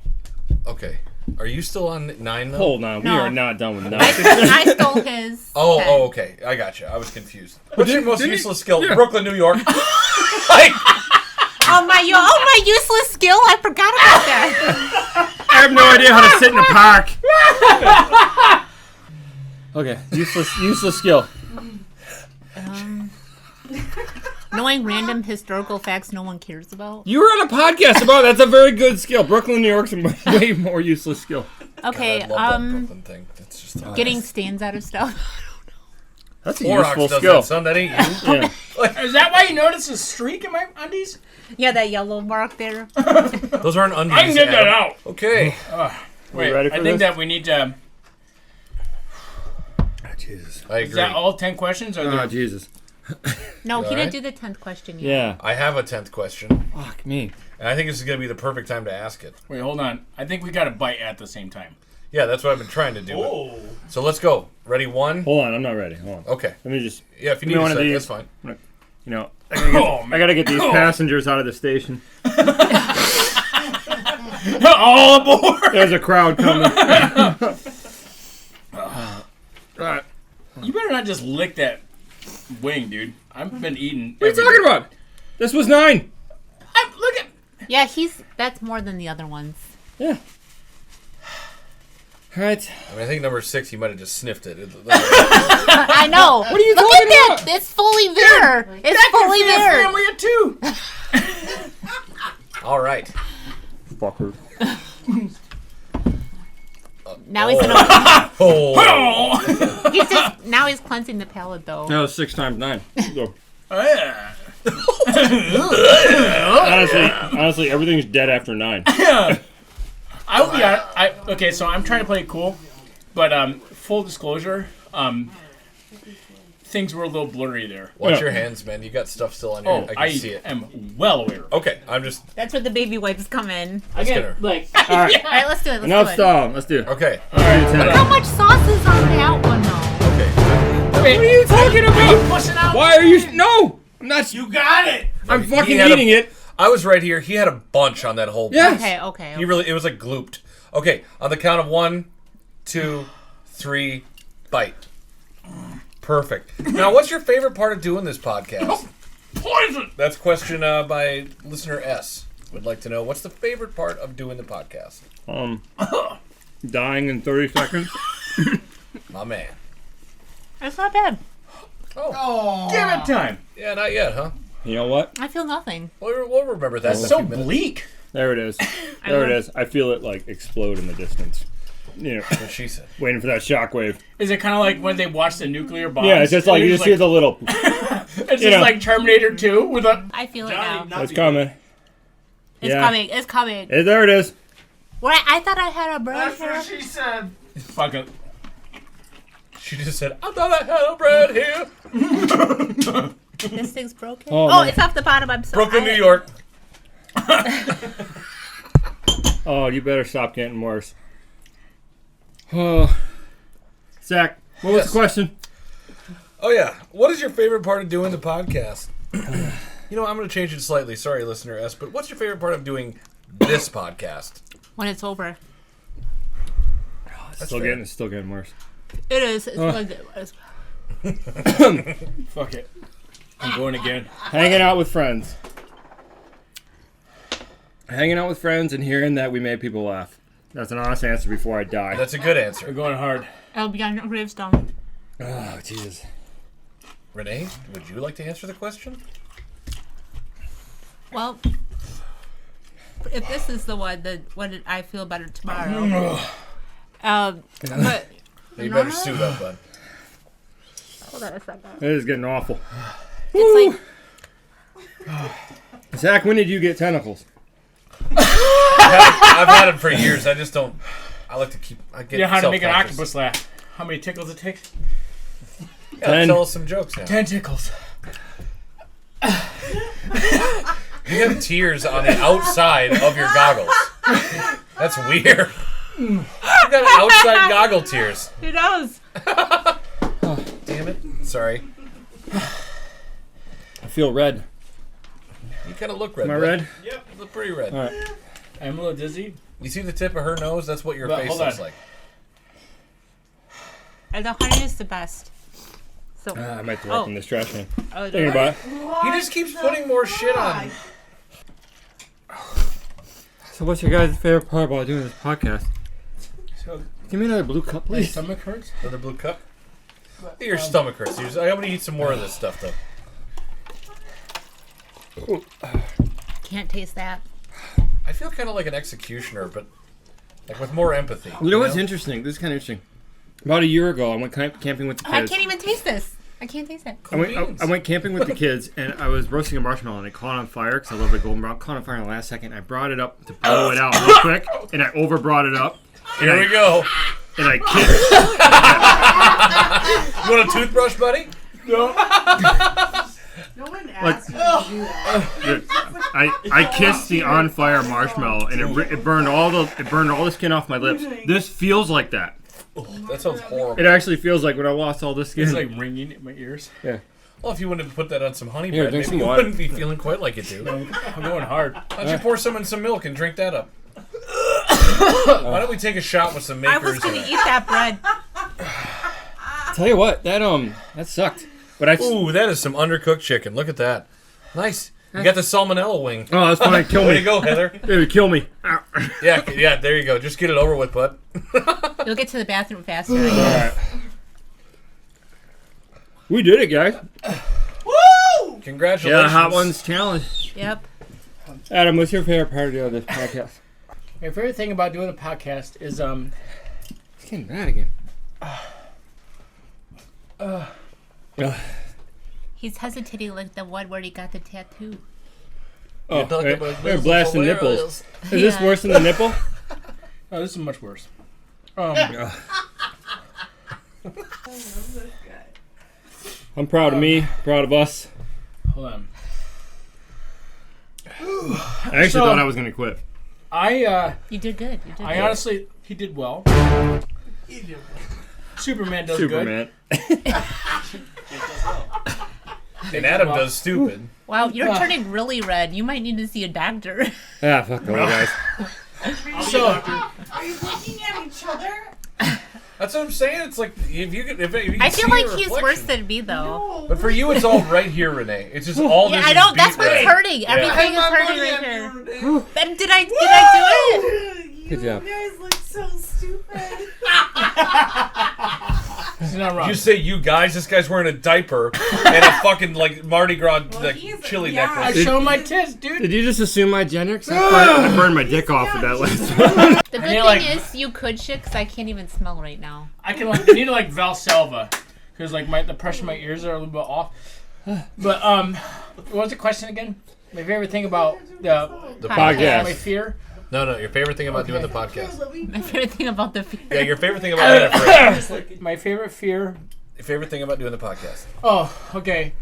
C: okay. Are you still on 9 though?
A: Hold on.
D: No.
A: We are not done with that.
D: I stole his.
C: Oh,
D: 10.
C: okay. I got you. I was confused. What's your most
A: didn't
C: useless skill?
A: yeah.
C: Brooklyn, New York. Like,
D: Oh my useless skill. I forgot about that.
A: I have no idea how to sit in a park. Okay, useless skill.
D: Knowing random historical facts no one cares about.
A: You were on a podcast about that's a very good skill. Brooklyn, New York's a way more useless skill.
D: Okay,
C: I love that Brooklyn thing. That's just
D: getting stains out of stuff.
A: That's a
C: Clorox
A: useful
C: does
A: skill.
C: that, son. That ain't you.
A: Yeah.
B: Is that why you noticed a streak in my undies?
D: Yeah, that yellow mark there.
C: Those aren't undies.
B: I can get that
C: Adam.
B: out.
C: Okay.
B: Wait,
A: ready for
B: I think
A: this?
B: that we need to.
A: Jesus.
C: I
B: Is
C: agree.
B: that all 10 questions? Or
A: Oh,
B: there?
A: Jesus.
D: No, he
C: alright?
D: didn't do the 10th question yet.
A: Yeah.
C: I have a 10th question,
A: Fuck me.
C: and I think this is going to be the perfect time to ask it.
B: Wait, hold on. I think we got to bite at the same time.
C: Yeah, that's what I've been trying to do. So let's go. Ready? 1?
A: Hold on, I'm not ready. Hold on.
C: Okay.
A: Let me just,
C: Yeah, if you
A: Give me
C: need a
A: one of
C: sec,
A: these.
C: that's fine.
A: you know,
B: Oh,
A: I gotta get these passengers out of the station.
B: all aboard!
A: There's a crowd coming. Right.
B: You better not just lick that wing, dude. I've been eating.
A: What are you talking about? This was 9.
B: Look at.
D: Yeah, that's more than the other ones.
A: Yeah. All right.
C: I mean, I think number 6, you might have just sniffed it.
D: I know. What
A: are you
D: Look
A: talking
D: at that.
A: about?
D: It's fully there. It's fully there.
B: Family of 2.
C: All right.
A: Fucker.
D: Now he's gonna.
C: Oh.
D: Now he's cleansing the palate though.
A: That was 6 times 9. So,
B: Yeah.
A: honestly, everything's dead after 9.
B: I will be honest. Okay, so I'm trying to play it cool, but full disclosure, things were a little blurry there.
C: Watch
A: Yeah.
C: your hands, man. You got stuff still on your.
B: Oh,
C: I can see it.
B: am well aware.
C: Okay, I'm just.
D: That's where the baby wipes come in.
B: Again, like,
A: All right.
D: All right, let's do it.
A: Enough
D: Let's do it.
A: stalling. Let's do it.
C: Okay.
A: All right.
D: How much sauce is on that one, though?
C: Okay.
A: Wait, what are you talking about?
B: pushing out.
A: Why are you? No, I'm not.
B: You got it.
A: I'm
C: He
A: fucking
C: had a-
A: eating it.
C: I was right here. He had a bunch on that whole.
A: Yes.
D: Okay.
C: He really. It was like glooped. Okay, on the count of 1, 2, 3, bite. Perfect. Now, what's your favorite part of doing this podcast?
B: Poison.
C: That's question by listener S. Would like to know what's the favorite part of doing the podcast.
A: Dying in 30 seconds.
C: My man.
D: It's not bad.
C: Oh,
B: Give it time.
C: yeah, not yet, huh?
A: You know what?
D: I feel nothing.
C: We'll remember that. in a
B: So
C: few minutes.
B: bleak.
A: There it is. There it is. I feel it like explode in the distance. You know,
C: What she said.
A: waiting for that shockwave.
B: Is it kind of like when they watch the nuclear bombs?
A: Yeah, it's just like you just hear the little.
B: It's
A: you
B: just
A: know.
B: like Terminator 2 with a.
D: I feel it now.
A: It's coming.
D: It's
A: yeah.
D: coming. It's coming.
A: There it is.
D: What? I thought I had a bread
E: That's what
D: here.
E: she said.
B: Fuck it.
C: She just said, I thought I had a bread here.
D: This thing's broken.
A: Oh,
D: Oh,
A: man.
D: it's off the bottom. I'm sorry.
C: Brooklyn, New York.
A: Oh, you better stop getting worse. Oh, Zach, what was
C: Yes.
A: the question?
C: Oh, yeah. What is your favorite part of doing the podcast? You know, I'm going to change it slightly. Sorry, listener S, but what's your favorite part of doing this podcast?
D: When it's over.
C: That's
A: Still
C: fair.
A: getting worse.
D: It is. It's it's-
B: Fuck it. I'm going again.
A: Hanging out with friends. Hanging out with friends and hearing that we made people laugh. That's an honest answer before I die.
C: That's a good
B: We're
C: answer.
B: going hard.
D: I'll be on your gravestone.
A: Oh, Jesus.
C: Renee, would you like to answer the question?
D: Well, if this is the one, then what did I feel better tomorrow? But
C: You better suit up, bud.
D: hold on a second.
A: It is getting awful.
D: It's like
A: Zach, when did you get tentacles?
C: I've had it for years. I just don't. I like to keep. I get
B: You know how to make an
C: self-conscious.
B: octopus laugh. How many tickles it takes?
C: Yeah,
A: 10.
C: tell us some jokes now.
B: 10 tickles.
C: You have tears on the outside of your goggles. That's weird. You got outside goggle tears.
D: who knows?
C: Damn it. Sorry.
A: I feel red.
C: You kind of look red.
A: Am I
C: bud.
A: red?
C: You look pretty red.
A: All right.
B: I'm a little dizzy.
C: You see the tip of her nose? That's what your
B: But
C: face
B: hold
C: looks
B: on.
C: like.
D: And the honey is the best. So
A: I might throw up in this trash can.
D: oh,
A: Thinking about it.
C: He just keeps putting more shit on.
A: So what's your guys' favorite part about doing this podcast?
B: So,
A: Give me another blue cup,
B: my
A: please.
B: stomach hurts.
C: Another blue cup? Your stomach hurts. I'm going to eat some more of this stuff, though.
D: can't taste that.
C: I feel kind of like an executioner, but like with more empathy.
A: You know what's interesting? This is kind of interesting. About a year ago, I went camping with the
D: I
A: kids.
D: can't even taste this. I can't taste it.
A: I went camping with the kids, and I was roasting a marshmallow, and it caught on fire because I love the golden brown. Caught on fire in the last second. I brought it up to blow it out real quick, and I over brought it up.
C: Here we go.
A: And I kissed.
C: You want a toothbrush, buddy?
B: No.
E: No one asked you to do that.
A: I kissed the on fire marshmallow, and it burned all the skin off my lips. This feels like that.
C: That sounds horrible.
A: It actually feels like when I lost all this skin.
B: It's like ringing in my ears.
A: Yeah.
C: Well, if you wouldn't have put that on some honey
A: Here,
C: bread,
A: drink
C: maybe
A: some
C: you
A: water.
C: wouldn't be feeling quite like you do.
B: I'm going hard.
C: Why don't you pour some in some milk and drink that up? Why don't we take a shot with some
D: I
C: makers?
D: was gonna eat that bread.
A: Tell you what, that sucked. But
C: Ooh, that is some undercooked chicken. Look at that. Nice. You got the salmonella wing.
A: oh, that's fine. Kill
C: Way to
A: me.
C: go, Heather.
A: It would kill me.
C: Yeah, there you go. Just get it over with, bud.
D: You'll get to the bathroom faster.
A: All right. We did it, guys.
C: Congratulations.
A: Yeah, Hot Ones challenge.
D: Yep.
A: Adam, what's your favorite part of this podcast?
B: My favorite thing about doing a podcast is
A: It's getting bad again.
D: He's hesitating like the one where he got the tattoo.
A: Oh,
C: talking
A: they're
C: about
A: blasting nipples. Is this
D: Yeah.
A: worse than the nipple?
B: oh, this is much worse.
A: I'm proud of me. Proud of us.
B: Hold on.
A: I actually thought I was gonna quit.
D: You did good.
B: Honestly, he did well. Superman does
A: Superman.
C: And Adam does stupid.
D: Wow, you're turning really red. You might need to see a doctor.
A: Ah, fuck all guys.
B: So,
E: Are you looking at each other?
C: That's what I'm saying. It's like if you can
D: I
C: see
D: feel like
C: your
D: he's
C: reflection.
D: worse than me, though.
E: No.
C: But for you, it's all right here, Renee. It's just all
D: Yeah,
C: this.
D: I
C: is
D: don't. That's
C: beat
D: what's
C: red.
D: hurting.
C: Yeah.
D: Everything is
E: I'm
D: hurting
E: money
D: right
E: on
D: here.
E: you.
D: Then did I do it?
A: Good job.
E: You guys look so stupid.
B: he's not wrong.
C: You say you guys. This guy's wearing a diaper and a fucking like Mardi Gras like
E: he's-
C: chili
E: yeah.
B: I
C: necklace.
B: showed my tits, dude.
A: Did you just assume my gender? 'Cause I burned my dick off with that last one.
D: The good
B: need,
D: thing
B: like-
D: is you could shit because I can't even smell right now.
B: I need to like Valsalva because like the pressure in my ears are a little bit off. But what was the question again? My favorite thing about the
A: Podcast.
B: my fear.
C: No, your favorite thing about doing the podcast.
D: My favorite thing about the fear.
C: Yeah, your favorite thing about doing it.
B: My favorite fear.
C: Your favorite thing about doing the podcast.
B: Oh, okay.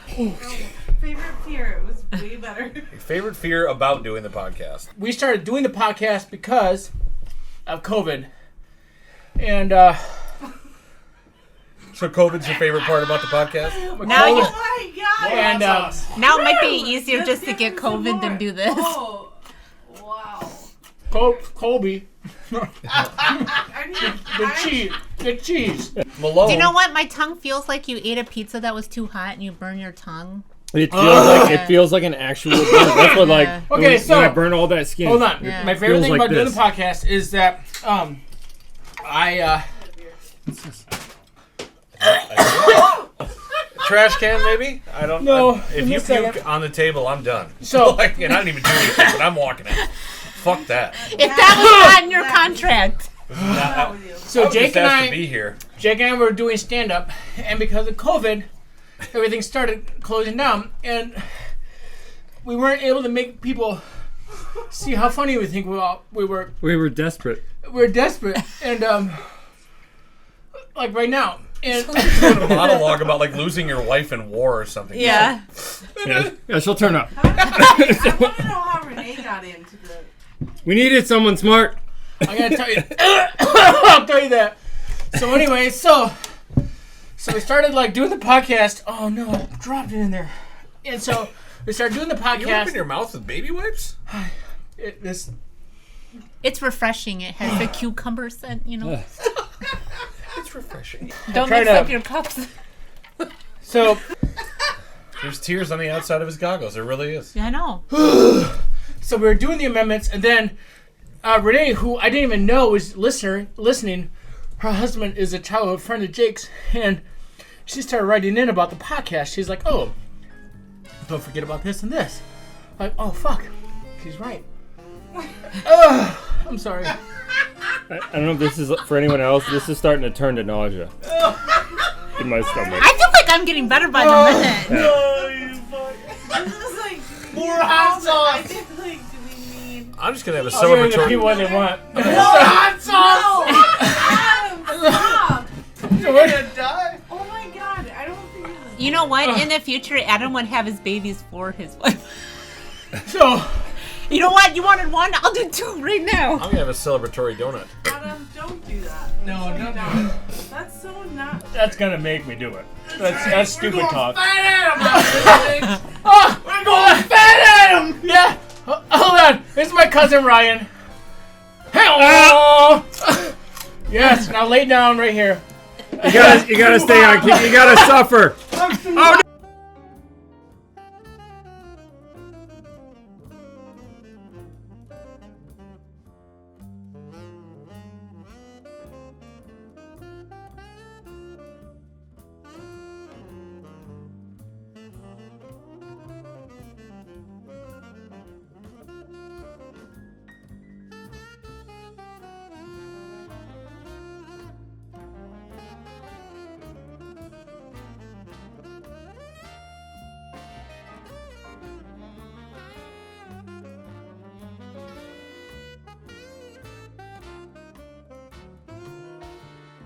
E: Favorite fear. It was way better.
C: Your favorite fear about doing the podcast.
B: We started doing the podcast because of COVID, and
C: So COVID's your favorite part about the podcast?
D: Now you,
E: Oh my god.
B: and
D: now it might be easier just to get COVID than do this.
E: Oh. Wow.
B: Colby,
E: I need
B: the cheese.
C: Malone.
D: Do you know what? My tongue feels like you ate a pizza that was too hot and you burn your tongue.
A: It feels like an actual burn. That's what like
D: Yeah.
B: Okay,
A: when I
B: so
A: burn all that skin.
B: hold on.
D: Yeah.
B: My favorite
A: Feels
B: thing
A: like
B: about doing
A: this.
B: the podcast is that I
C: Trash can, maybe? I don't
B: No,
C: If
B: give me
C: you
B: a second.
C: puke on the table, I'm done.
B: So-
C: like, and I didn't even do anything, but I'm walking out. Fuck that.
D: If that was not in your contract.
E: that with you.
B: so
C: Jake
B: Jake and
C: asked to
B: I
C: be here.
B: were doing stand up, and because of COVID, everything started closing down, and we weren't able to make people see how funny we think we were.
A: We were desperate.
B: We were desperate, and like right now, and
C: Doing a monologue about like losing your wife in war or something.
D: Yeah.
A: Yeah, she'll turn up.
E: I want to know how Rene got into the.
A: We needed someone smart.
B: I gotta tell you, I'll tell you that. So anyway, so we started like doing the podcast. Oh no, I dropped it in there, and so we started doing the
C: You open
B: podcast.
C: your mouth with baby wipes?
B: This
D: It's refreshing. It has the cucumber scent, you know.
C: It's refreshing.
D: Don't
B: try
D: mix
B: to-
D: up your cups.
B: so
C: There's tears on the outside of his goggles. There really is.
D: Yeah, I know.
B: So we were doing the amendments, and then Rene, who I didn't even know was listening, her husband is a childhood friend of Jake's, and she started writing in about the podcast. She's like, "Oh, don't forget about this and this." Like, "Oh fuck, she's right." I'm sorry.
A: I don't know if this is for anyone else. This is starting to turn to nausea in my stomach.
D: I feel like I'm getting better by the minute.
E: This is like.
B: More hot sauce.
E: I did like. Do we need?
C: I'm just going to have a
B: I'm giving the
C: celebratory.
B: people what they want.
E: Hot sauce. Adam, stop.
B: You're gonna die.
E: Oh my god. I don't think this is.
D: You know what? In the future, Adam would have his babies for his wife.
B: So
D: You know what? You wanted one? I'll do two right now.
C: I'm going to have a celebratory donut.
E: Adam, don't do that.
B: No,
E: So
B: don't
E: dumb. That's so not.
B: that's gonna make me do it. That's stupid talk.
E: Fat Adam.
B: Oh, we're going Fat Adam! Yeah! Hold on. This is my cousin Ryan. Hello! Yes, now lay down right here.
A: You gotta stay on. You gotta suffer. Oh